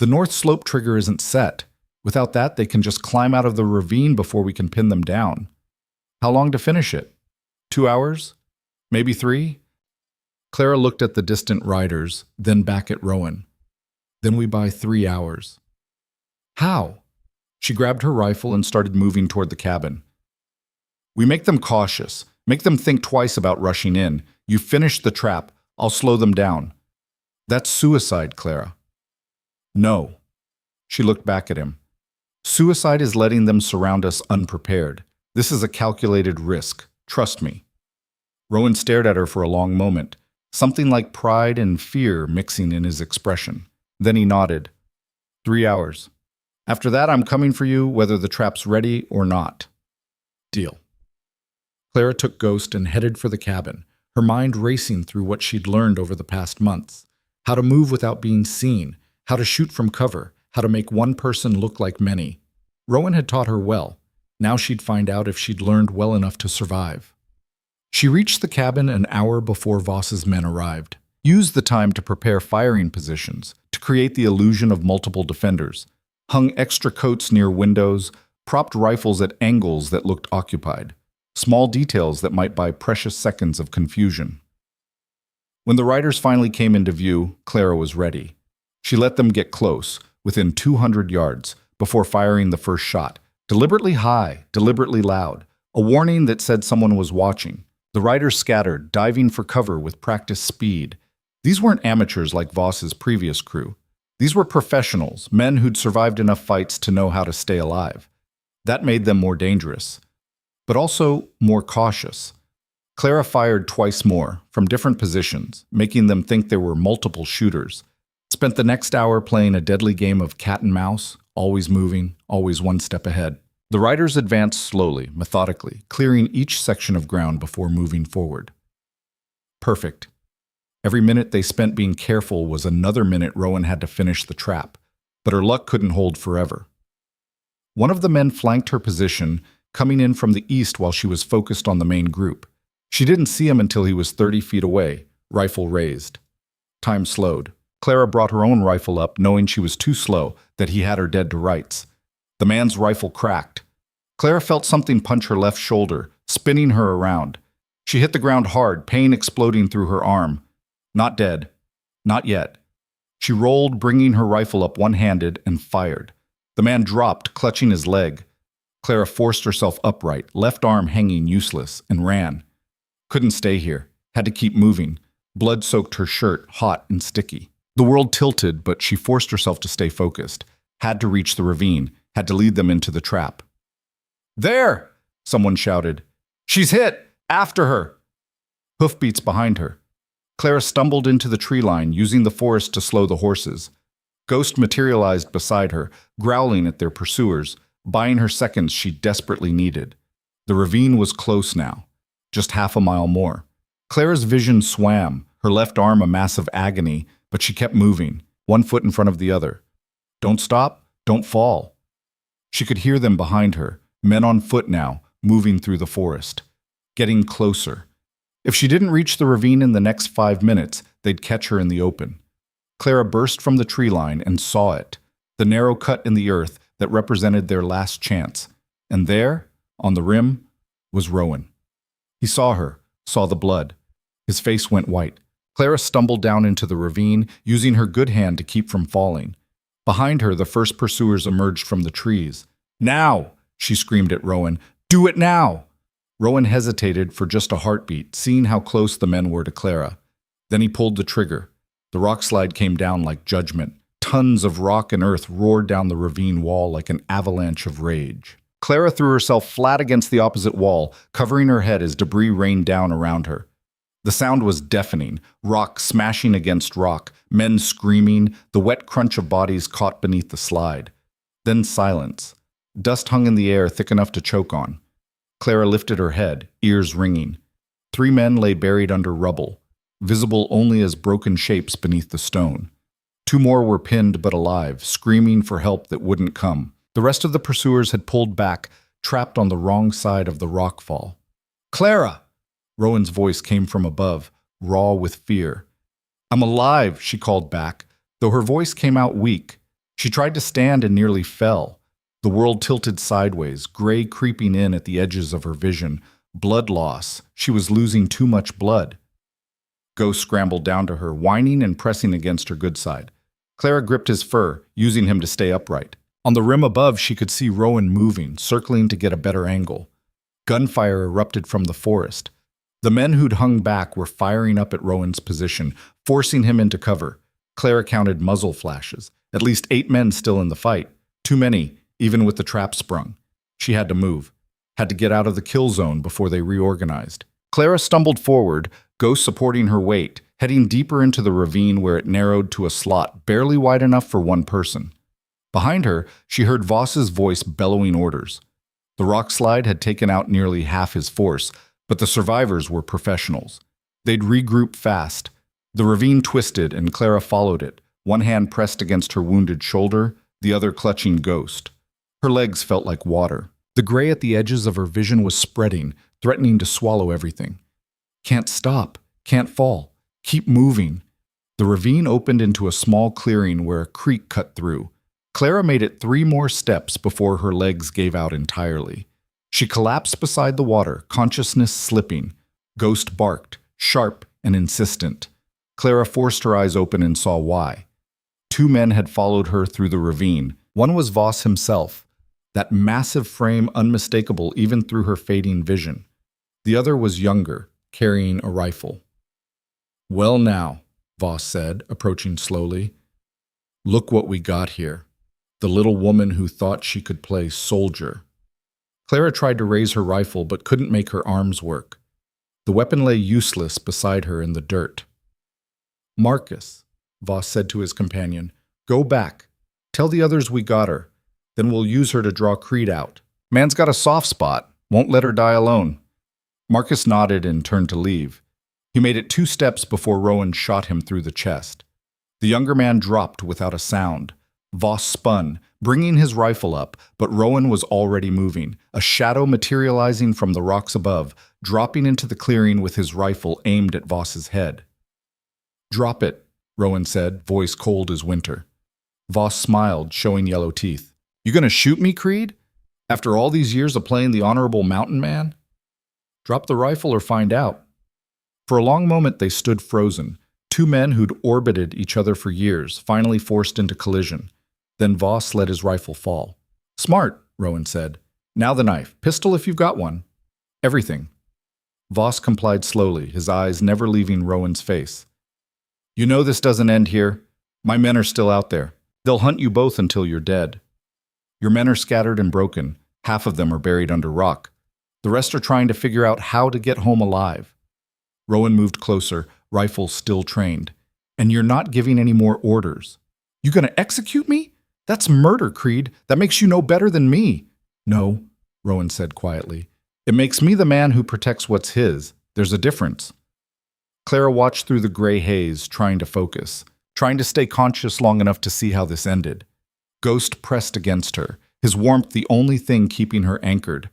The north slope trigger isn't set. Without that, they can just climb out of the ravine before we can pin them down. How long to finish it? 2 hours? Maybe 3? Clara looked at the distant riders, then back at Rowan. Then we buy 3 hours. How? She grabbed her rifle and started moving toward the cabin. We make them cautious. Make them think twice about rushing in. You finish the trap. I'll slow them down. That's suicide, Clara. No. She looked back at him. Suicide is letting them surround us unprepared. This is a calculated risk. Trust me. Rowan stared at her for a long moment, something like pride and fear mixing in his expression. Then he nodded. 3 hours. After that, I'm coming for you, whether the trap's ready or not. Deal. Clara took Ghost and headed for the cabin, her mind racing through what she'd learned over the past months. How to move without being seen, how to shoot from cover, how to make one person look like many. Rowan had taught her well. Now she'd find out if she'd learned well enough to survive. She reached the cabin an hour before Voss's men arrived. used the time to prepare firing positions, to create the illusion of multiple defenders, hung extra coats near windows, propped rifles at angles that looked occupied, small details that might buy precious seconds of confusion. When the riders finally came into view, Clara was ready. She let them get close, within 200 yards, before firing the first shot, deliberately high, deliberately loud, a warning that said someone was watching. The riders scattered, diving for cover with practiced speed. These weren't amateurs like Voss's previous crew. These were professionals, men who'd survived enough fights to know how to stay alive. That made them more dangerous, but also more cautious. Clara fired twice more, from different positions, making them think there were multiple shooters. Spent the next hour playing a deadly game of cat and mouse, always moving, always one step ahead. The riders advanced slowly, methodically, clearing each section of ground before moving forward. Perfect. Every minute they spent being careful was another minute Rowan had to finish the trap, but her luck couldn't hold forever. One of the men flanked her position, coming in from the east while she was focused on the main group. She didn't see him until he was 30 feet away, rifle raised. Time slowed. Clara brought her own rifle up, knowing she was too slow, that he had her dead to rights. The man's rifle cracked. Clara felt something punch her left shoulder, spinning her around. She hit the ground hard, pain exploding through her arm. Not dead. Not yet. She rolled, bringing her rifle up one-handed, and fired. The man dropped, clutching his leg. Clara forced herself upright, left arm hanging useless, and ran. Couldn't stay here. Had to keep moving. Blood soaked her shirt, hot and sticky. The world tilted, but she forced herself to stay focused. Had to reach the ravine. Had to lead them into the trap. "There!" someone shouted. "She's hit! After her!" Hoofbeats behind her. Clara stumbled into the tree line, using the forest to slow the horses. Ghost materialized beside her, growling at their pursuers, buying her seconds she desperately needed. The ravine was close now. Just half a mile more. Clara's vision swam, her left arm a mass of agony, but she kept moving, one foot in front of the other. Don't stop, don't fall. She could hear them behind her, men on foot now, moving through the forest. Getting closer. If she didn't reach the ravine in the next 5 minutes, they'd catch her in the open. Clara burst from the tree line and saw it, the narrow cut in the earth that represented their last chance. And there, on the rim, was Rowan. He saw her, saw the blood. His face went white. Clara stumbled down into the ravine, using her good hand to keep from falling. Behind her, the first pursuers emerged from the trees. "Now!" she screamed at Rowan. "Do it now!" Rowan hesitated for just a heartbeat, seeing how close the men were to Clara. Then he pulled the trigger. The rock slide came down like judgment. Tons of rock and earth roared down the ravine wall like an avalanche of rage. Clara threw herself flat against the opposite wall, covering her head as debris rained down around her. The sound was deafening, rock smashing against rock, men screaming, the wet crunch of bodies caught beneath the slide. Then silence. Dust hung in the air thick enough to choke on. Clara lifted her head, ears ringing. 3 men lay buried under rubble, visible only as broken shapes beneath the stone. 2 more were pinned but alive, screaming for help that wouldn't come. The rest of the pursuers had pulled back, trapped on the wrong side of the rock fall. "Clara!" Rowan's voice came from above, raw with fear. "I'm alive," she called back, though her voice came out weak. She tried to stand and nearly fell. The world tilted sideways, gray creeping in at the edges of her vision. Blood loss. She was losing too much blood. Ghost scrambled down to her, whining and pressing against her good side. Clara gripped his fur, using him to stay upright. On the rim above, she could see Rowan moving, circling to get a better angle. Gunfire erupted from the forest. The men who'd hung back were firing up at Rowan's position, forcing him into cover. Clara counted muzzle flashes. At least 8 men still in the fight. Too many, even with the trap sprung. She had to move. Had to get out of the kill zone before they reorganized. Clara stumbled forward, Ghost supporting her weight, heading deeper into the ravine where it narrowed to a slot barely wide enough for 1 person. Behind her, she heard Voss's voice bellowing orders. The rock slide had taken out nearly half his force, but the survivors were professionals. They'd regroup fast. The ravine twisted and Clara followed it, one hand pressed against her wounded shoulder, the other clutching Ghost. Her legs felt like water. The gray at the edges of her vision was spreading, threatening to swallow everything. Can't stop. Can't fall. Keep moving. The ravine opened into a small clearing where a creek cut through. Clara made it 3 more steps before her legs gave out entirely. She collapsed beside the water, consciousness slipping. Ghost barked, sharp and insistent. Clara forced her eyes open and saw why. 2 men had followed her through the ravine. One was Voss himself, that massive frame unmistakable even through her fading vision. The other was younger, carrying a rifle. "Well now," Voss said, approaching slowly. "Look what we got here. The little woman who thought she could play soldier." Clara tried to raise her rifle but couldn't make her arms work. The weapon lay useless beside her in the dirt. "Marcus," Voss said to his companion, "go back. Tell the others we got her. Then we'll use her to draw Creed out. Man's got a soft spot. Won't let her die alone." Marcus nodded and turned to leave. He made it 2 steps before Rowan shot him through the chest. The younger man dropped without a sound. Voss spun, bringing his rifle up, but Rowan was already moving, a shadow materializing from the rocks above, dropping into the clearing with his rifle aimed at Voss's head. "Drop it," Rowan said, voice cold as winter. Voss smiled, showing yellow teeth. "You gonna shoot me, Creed? After all these years of playing the honorable mountain man?" "Drop the rifle or find out." For a long moment they stood frozen, 2 men who'd orbited each other for years, finally forced into collision. Then Voss let his rifle fall. "Smart," Rowan said. "Now the knife. Pistol if you've got one." "Everything." Voss complied slowly, his eyes never leaving Rowan's face. "You know this doesn't end here. My men are still out there. They'll hunt you both until you're dead. Your men are scattered and broken. Half of them are buried under rock. The rest are trying to figure out how to get home alive." Rowan moved closer, rifle still trained. "And you're not giving any more orders. You gonna execute me? That's murder, Creed. That makes you no better than me." "No," Rowan said quietly. "It makes me the man who protects what's his. There's a difference." Clara watched through the gray haze, trying to focus, trying to stay conscious long enough to see how this ended. Ghost pressed against her, his warmth the only thing keeping her anchored.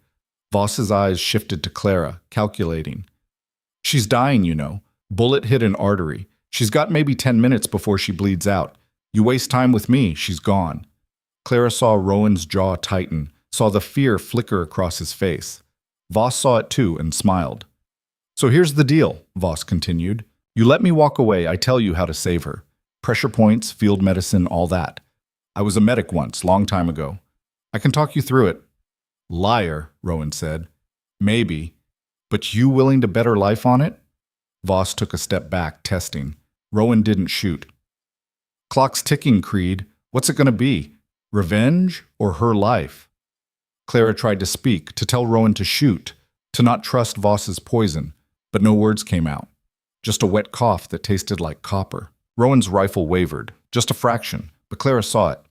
Voss's eyes shifted to Clara, calculating. "She's dying, you know. Bullet hit an artery. She's got maybe 10 minutes before she bleeds out. You waste time with me, she's gone." Clara saw Rowan's jaw tighten, saw the fear flicker across his face. Voss saw it too and smiled. "So here's the deal," Voss continued. "You let me walk away, I tell you how to save her. Pressure points, field medicine, all that. I was a medic once, long time ago. I can talk you through it." "Liar," Rowan said. "Maybe. But you willing to bet her life on it?" Voss took a step back, testing. Rowan didn't shoot. "Clock's ticking, Creed. What's it going to be? Revenge or her life?" Clara tried to speak, to tell Rowan to shoot, to not trust Voss's poison, but no words came out. Just a wet cough that tasted like copper. Rowan's rifle wavered, just a fraction, but Clara saw it.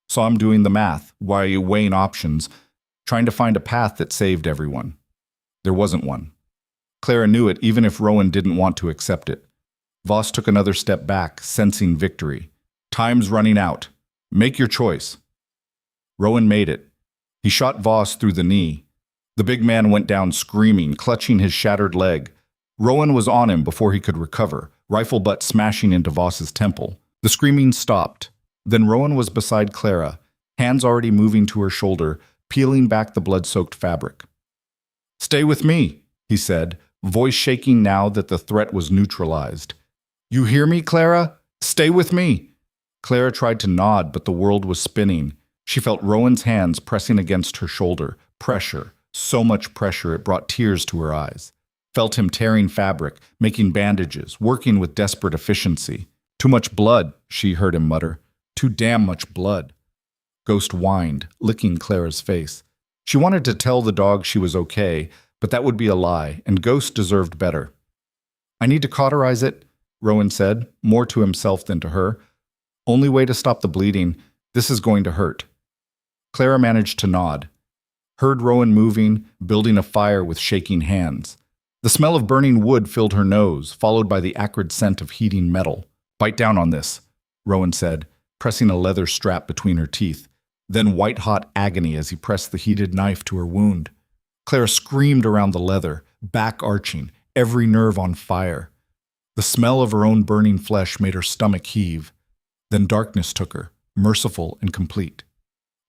Saw him doing the math, weighing options, trying to find a path that saved everyone. There wasn't one. Clara knew it even if Rowan didn't want to accept it. Voss took another step back, sensing victory. "Time's running out. Make your choice." Rowan made it. He shot Voss through the knee. The big man went down screaming, clutching his shattered leg. Rowan was on him before he could recover, rifle butt smashing into Voss's temple. The screaming stopped. Then Rowan was beside Clara, hands already moving to her shoulder, peeling back the blood-soaked fabric. "Stay with me," he said, voice shaking now that the threat was neutralized. "You hear me, Clara? Stay with me." Clara tried to nod, but the world was spinning. She felt Rowan's hands pressing against her shoulder. Pressure, so much pressure it brought tears to her eyes. Felt him tearing fabric, making bandages, working with desperate efficiency. "Too much blood," she heard him mutter. "Too damn much blood." Ghost whined, licking Clara's face. She wanted to tell the dog she was okay, but that would be a lie, and Ghost deserved better. "I need to cauterize it," Rowan said, more to himself than to her. "Only way to stop the bleeding. This is going to hurt." Clara managed to nod. Heard Rowan moving, building a fire with shaking hands. The smell of burning wood filled her nose, followed by the acrid scent of heating metal. "Bite down on this," Rowan said, pressing a leather strap between her teeth. Then white-hot agony as he pressed the heated knife to her wound. Clara screamed around the leather, back arching, every nerve on fire. The smell of her own burning flesh made her stomach heave. Then darkness took her, merciful and complete.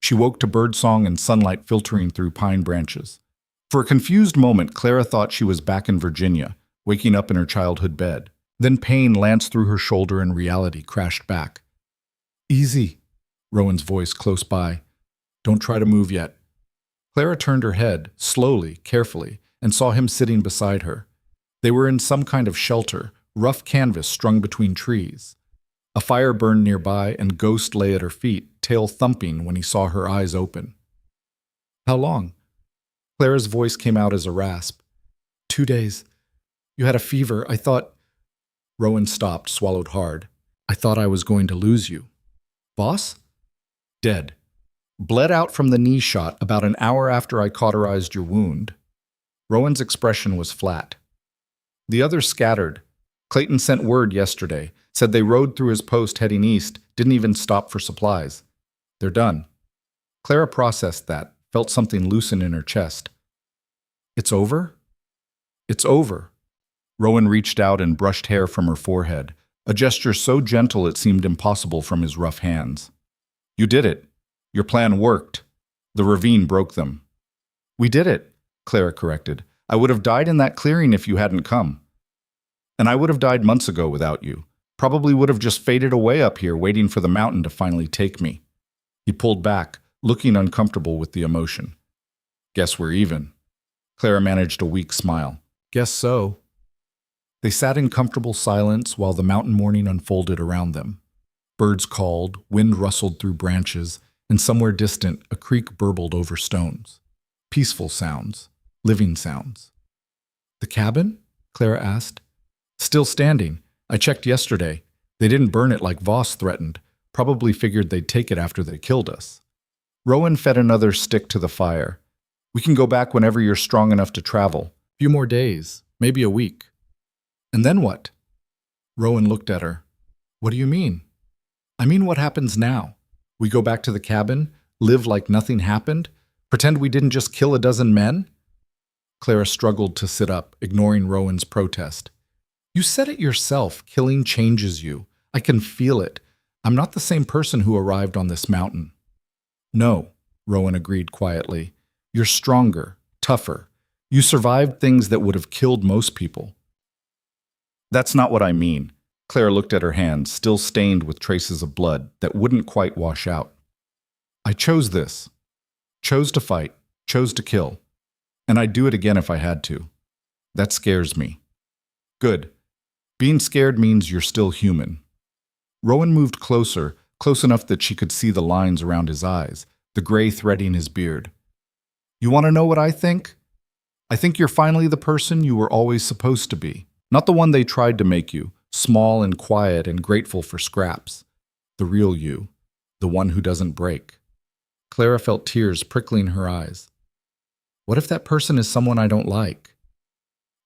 She woke to birdsong and sunlight filtering through pine branches. For a confused moment, Clara thought she was back in Virginia, waking up in her childhood bed. Then pain lanced through her shoulder and reality crashed back. "Easy," Rowan's voice close by. "Don't try to move yet." Clara turned her head, slowly, carefully, and saw him sitting beside her. They were in some kind of shelter, rough canvas strung between trees. A fire burned nearby, and Ghost lay at her feet, tail thumping when he saw her eyes open. "How long?" Clara's voice came out as a rasp. "2 days. You had a fever. I thought—" Rowan stopped, swallowed hard. "I thought I was going to lose you." "Boss?" "Dead. Bled out from the knee shot about an hour after I cauterized your wound." Rowan's expression was flat. The others scattered. Clayton sent word yesterday, said they rode through his post heading east, didn't even stop for supplies. They're done. Clara processed that, felt something loosen in her chest. "It's over?" "It's over." Rowan reached out and brushed hair from her forehead, a gesture so gentle it seemed impossible from his rough hands. "You did it. Your plan worked. The ravine broke them." "We did it," Clara corrected. "I would have died in that clearing if you hadn't come. And I would have died months ago without you. Probably would have just faded away up here waiting for the mountain to finally take me." He pulled back, looking uncomfortable with the emotion. "Guess we're even." Clara managed a weak smile. "Guess so." They sat in comfortable silence while the mountain morning unfolded around them. Birds called, wind rustled through branches, and somewhere distant a creek burbled over stones. Peaceful sounds, living sounds. "The cabin?" Clara asked. "Still standing. I checked yesterday. They didn't burn it like Voss threatened. Probably figured they'd take it after they killed us." Rowan fed another stick to the fire. "We can go back whenever you're strong enough to travel. A few more days, maybe a week." "And then what?" Rowan looked at her. "What do you mean?" "I mean what happens now. We go back to the cabin, live like nothing happened, pretend we didn't just kill a dozen men?" Clara struggled to sit up, ignoring Rowan's protest. "You said it yourself, killing changes you. I can feel it. I'm not the same person who arrived on this mountain." "No," Rowan agreed quietly. "You're stronger, tougher. You survived things that would have killed most people." "That's not what I mean." Claire looked at her hands, still stained with traces of blood that wouldn't quite wash out. "I chose this. Chose to fight. Chose to kill. And I'd do it again if I had to. That scares me." "Good. Being scared means you're still human." Rowan moved closer, close enough that she could see the lines around his eyes, the gray threading his beard. "You want to know what I think? I think you're finally the person you were always supposed to be. Not the one they tried to make you, small and quiet and grateful for scraps. The real you, the one who doesn't break." Clara felt tears prickling her eyes. "What if that person is someone I don't like?"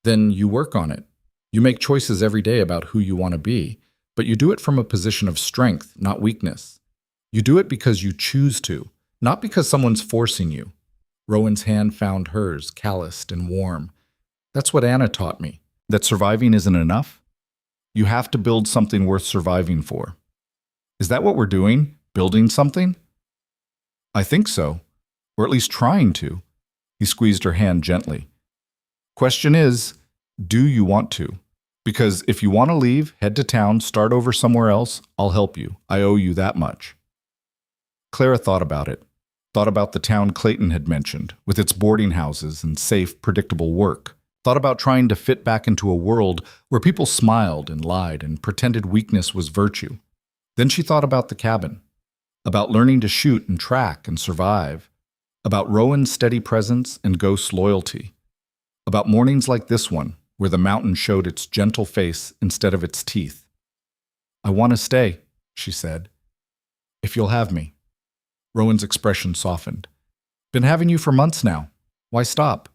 "Then you work on it. You make choices every day about who you want to be, but you do it from a position of strength, not weakness. You do it because you choose to, not because someone's forcing you." Rowan's hand found hers, calloused and warm. "That's what Anna taught me, that surviving isn't enough. You have to build something worth surviving for." "Is that what we're doing? Building something?" "I think so, or at least trying to." He squeezed her hand gently. "Question is, do you want to? Because if you want to leave, head to town, start over somewhere else, I'll help you. I owe you that much." Clara thought about it. Thought about the town Clayton had mentioned, with its boarding houses and safe, predictable work. Thought about trying to fit back into a world where people smiled and lied and pretended weakness was virtue. Then she thought about the cabin, about learning to shoot and track and survive, about Rowan's steady presence and Ghost's loyalty, about mornings like this one, where the mountain showed its gentle face instead of its teeth. "I want to stay," she said. "If you'll have me." Rowan's expression softened. "Been having you for months now. Why stop?"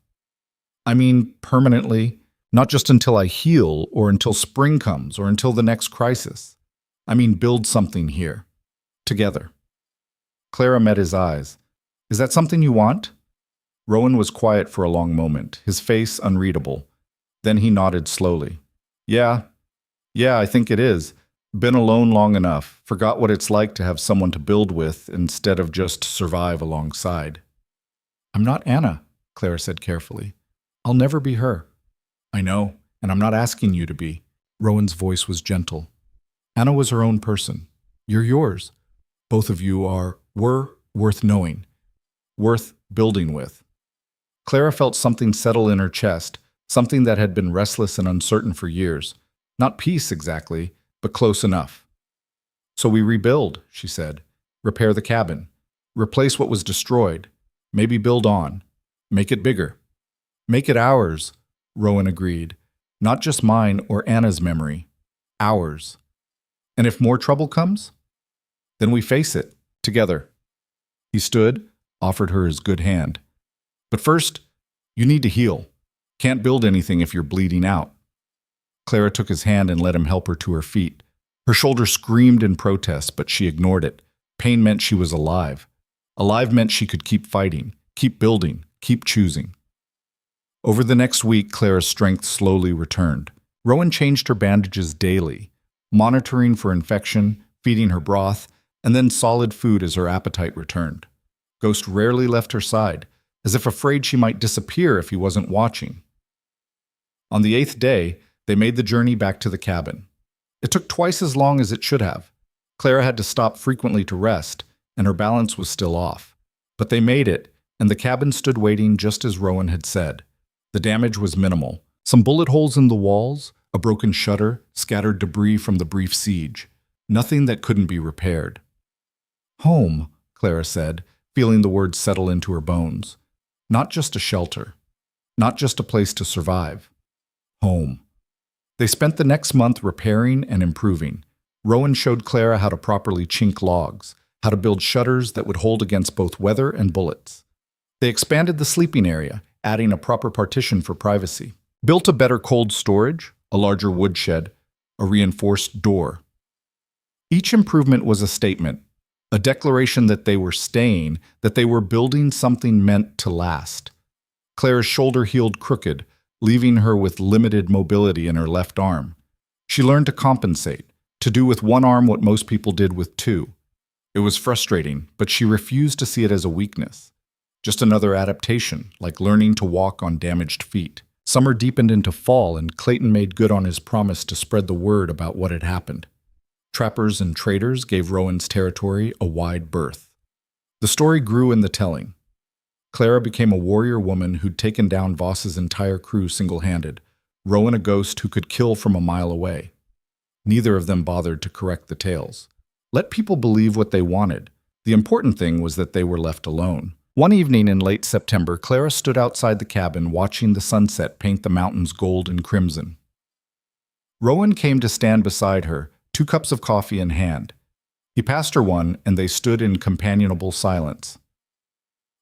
"I mean, permanently, not just until I heal or until spring comes or until the next crisis. I mean, build something here. Together." Clara met his eyes. "Is that something you want?" Rowan was quiet for a long moment, his face unreadable. Then he nodded slowly. "Yeah, Yeah, I think it is. Been alone long enough. Forgot what it's like to have someone to build with instead of just survive alongside. I'm not Anna, Clara said carefully. I'll never be her. I know, and I'm not asking you to be. Rowan's voice was gentle. Anna was her own person. You're yours. Both of you were worth knowing, worth building with. Clara felt something settle in her chest, something that had been restless and uncertain for years. Not peace exactly, but close enough. So we rebuild, she said. Repair the cabin. Replace what was destroyed. Maybe build on. Make it bigger. Make it ours, Rowan agreed. Not just mine or Anna's memory. Ours. And if more trouble comes, then we face it, together. He stood, offered her his good hand. But first, you need to heal. Can't build anything if you're bleeding out. Clara took his hand and let him help her to her feet. Her shoulder screamed in protest, but she ignored it. Pain meant she was alive. Alive meant she could keep fighting, keep building, keep choosing. Over the next week, Clara's strength slowly returned. Rowan changed her bandages daily, monitoring for infection, feeding her broth, and then solid food as her appetite returned. Ghost rarely left her side, as if afraid she might disappear if he wasn't watching. On the 8th day, they made the journey back to the cabin. It took twice as long as it should have. Clara had to stop frequently to rest, and her balance was still off. But they made it, and the cabin stood waiting just as Rowan had said. The damage was minimal. Some bullet holes in the walls, a broken shutter, scattered debris from the brief siege. Nothing that couldn't be repaired. Home, Clara said, feeling the words settle into her bones. Not just a shelter. Not just a place to survive. Home. They spent the next month repairing and improving. Rowan showed Clara how to properly chink logs, how to build shutters that would hold against both weather and bullets. They expanded the sleeping area, adding a proper partition for privacy. Built a better cold storage, a larger woodshed, a reinforced door. Each improvement was a statement, a declaration that they were staying, that they were building something meant to last. Clara's shoulder healed crooked, leaving her with limited mobility in her left arm. She learned to compensate, to do with one arm what most people did with two. It was frustrating, but she refused to see it as a weakness. Just another adaptation, like learning to walk on damaged feet. Summer deepened into fall, and Clayton made good on his promise to spread the word about what had happened. Trappers and traders gave Rowan's territory a wide berth. The story grew in the telling. Clara became a warrior woman who'd taken down Voss's entire crew single-handed, Rowan a ghost who could kill from a mile away. Neither of them bothered to correct the tales. Let people believe what they wanted. The important thing was that they were left alone. One evening in late September, Clara stood outside the cabin watching the sunset paint the mountains gold and crimson. Rowan came to stand beside her, 2 cups of coffee in hand. He passed her one, and they stood in companionable silence.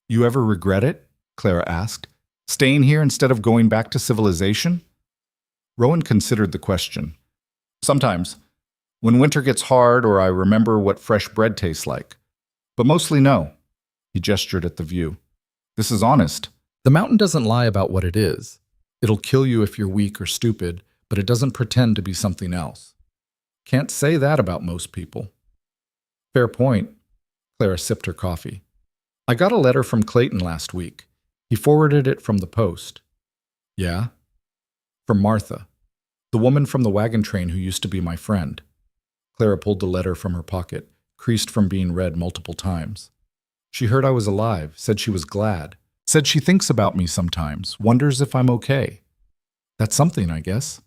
You ever regret it? Clara asked. Staying here instead of going back to civilization? Rowan considered the question. Sometimes. When winter gets hard or I remember what fresh bread tastes like. But mostly no. He gestured at the view. This is honest. The mountain doesn't lie about what it is. It'll kill you if you're weak or stupid, but it doesn't pretend to be something else. Can't say that about most people. Fair point. Clara sipped her coffee. I got a letter from Clayton last week. He forwarded it from the post. Yeah? From Martha, the woman from the wagon train who used to be my friend. Clara pulled the letter from her pocket, creased from being read multiple times. She heard I was alive, said she was glad, said she thinks about me sometimes, wonders if I'm okay. That's something, I guess.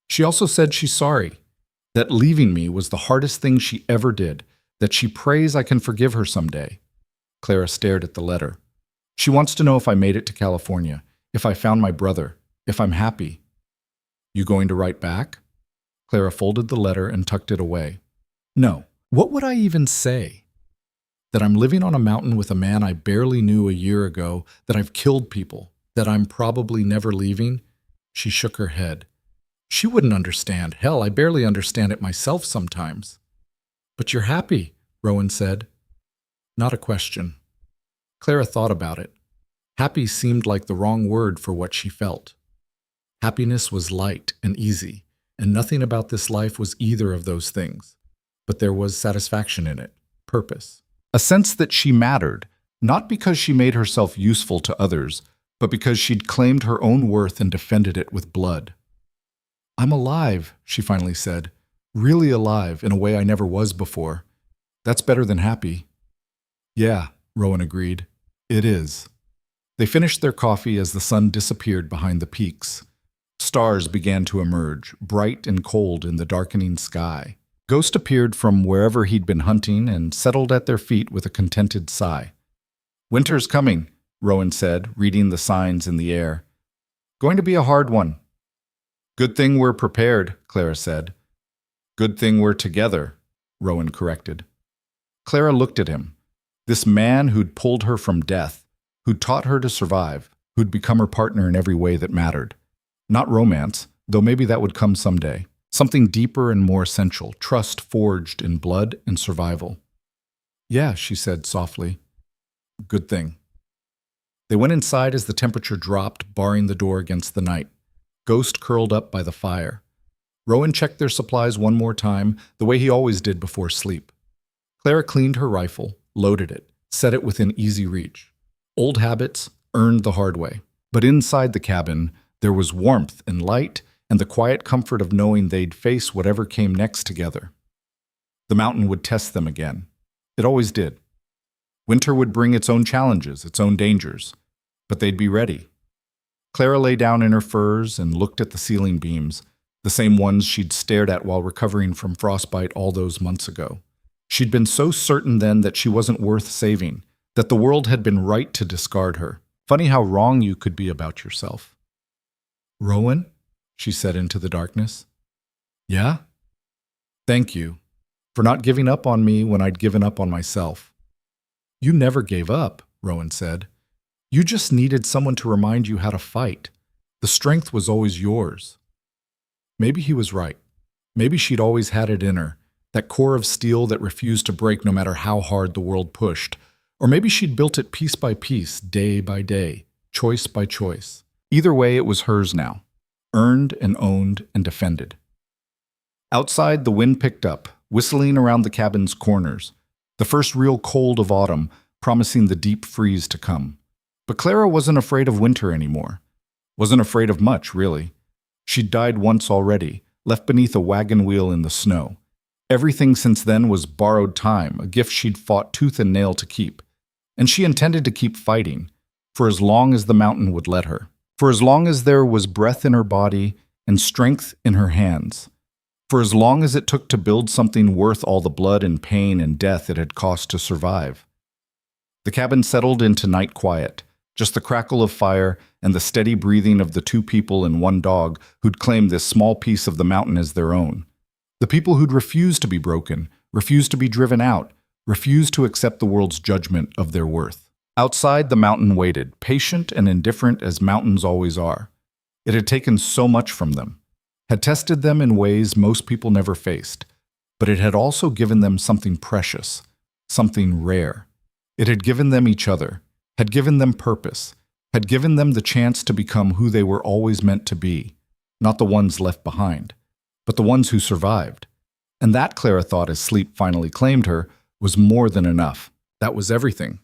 She also said she's sorry, that leaving me was the hardest thing she ever did, that she prays I can forgive her someday. Clara stared at the letter. She wants to know if I made it to California, if I found my brother, if I'm happy. You going to write back? Clara folded the letter and tucked it away. No. What would I even say? That I'm living on a mountain with a man I barely knew a year ago, that I've killed people, that I'm probably never leaving? She shook her head. She wouldn't understand. Hell, I barely understand it myself sometimes. But you're happy, Rowan said. Not a question. Clara thought about it. Happy seemed like the wrong word for what she felt. Happiness was light and easy, and nothing about this life was either of those things. But there was satisfaction in it, purpose. A sense that she mattered, not because she made herself useful to others, but because she'd claimed her own worth and defended it with blood. "I'm alive," she finally said. "Really alive in a way I never was before. That's better than happy." "Yeah," Rowan agreed. "It is." They finished their coffee as the sun disappeared behind the peaks. Stars began to emerge, bright and cold in the darkening sky. Ghost appeared from wherever he'd been hunting and settled at their feet with a contented sigh. "Winter's coming," Rowan said, reading the signs in the air. "Going to be a hard one." "Good thing we're prepared," Clara said. "Good thing we're together," Rowan corrected. Clara looked at him. This man who'd pulled her from death, who'd taught her to survive, who'd become her partner in every way that mattered. Not romance, though maybe that would come someday. Something deeper and more essential, trust forged in blood and survival. "Yeah," she said softly. "Good thing." They went inside as the temperature dropped, barring the door against the night. Ghost curled up by the fire. Rowan checked their supplies one more time, the way he always did before sleep. Clara cleaned her rifle, loaded it, set it within easy reach. Old habits, earned the hard way. But inside the cabin, there was warmth and light and the quiet comfort of knowing they'd face whatever came next together. The mountain would test them again. It always did. Winter would bring its own challenges, its own dangers. But they'd be ready. Clara lay down in her furs and looked at the ceiling beams, the same ones she'd stared at while recovering from frostbite all those months ago. She'd been so certain then that she wasn't worth saving, that the world had been right to discard her. Funny how wrong you could be about yourself. "Rowan?" she said into the darkness. "Yeah?" "Thank you for not giving up on me when I'd given up on myself." "You never gave up," Rowan said. "You just needed someone to remind you how to fight. The strength was always yours." Maybe he was right. Maybe she'd always had it in her, that core of steel that refused to break no matter how hard the world pushed. Or maybe she'd built it piece by piece, day by day, choice by choice. Either way, it was hers now, earned and owned and defended. Outside, the wind picked up, whistling around the cabin's corners, the first real cold of autumn, promising the deep freeze to come. But Clara wasn't afraid of winter anymore. Wasn't afraid of much, really. She'd died once already, left beneath a wagon wheel in the snow. Everything since then was borrowed time, a gift she'd fought tooth and nail to keep. And she intended to keep fighting, for as long as the mountain would let her. For as long as there was breath in her body and strength in her hands. For as long as it took to build something worth all the blood and pain and death it had cost to survive. The cabin settled into night quiet, just the crackle of fire and the steady breathing of the two people and one dog who'd claimed this small piece of the mountain as their own. The people who'd refused to be broken, refused to be driven out, refused to accept the world's judgment of their worth. Outside, the mountain waited, patient and indifferent as mountains always are. It had taken so much from them, had tested them in ways most people never faced, but it had also given them something precious, something rare. It had given them each other, had given them purpose, had given them the chance to become who they were always meant to be, not the ones left behind, but the ones who survived. And that, Clara thought as sleep finally claimed her, was more than enough. That was everything.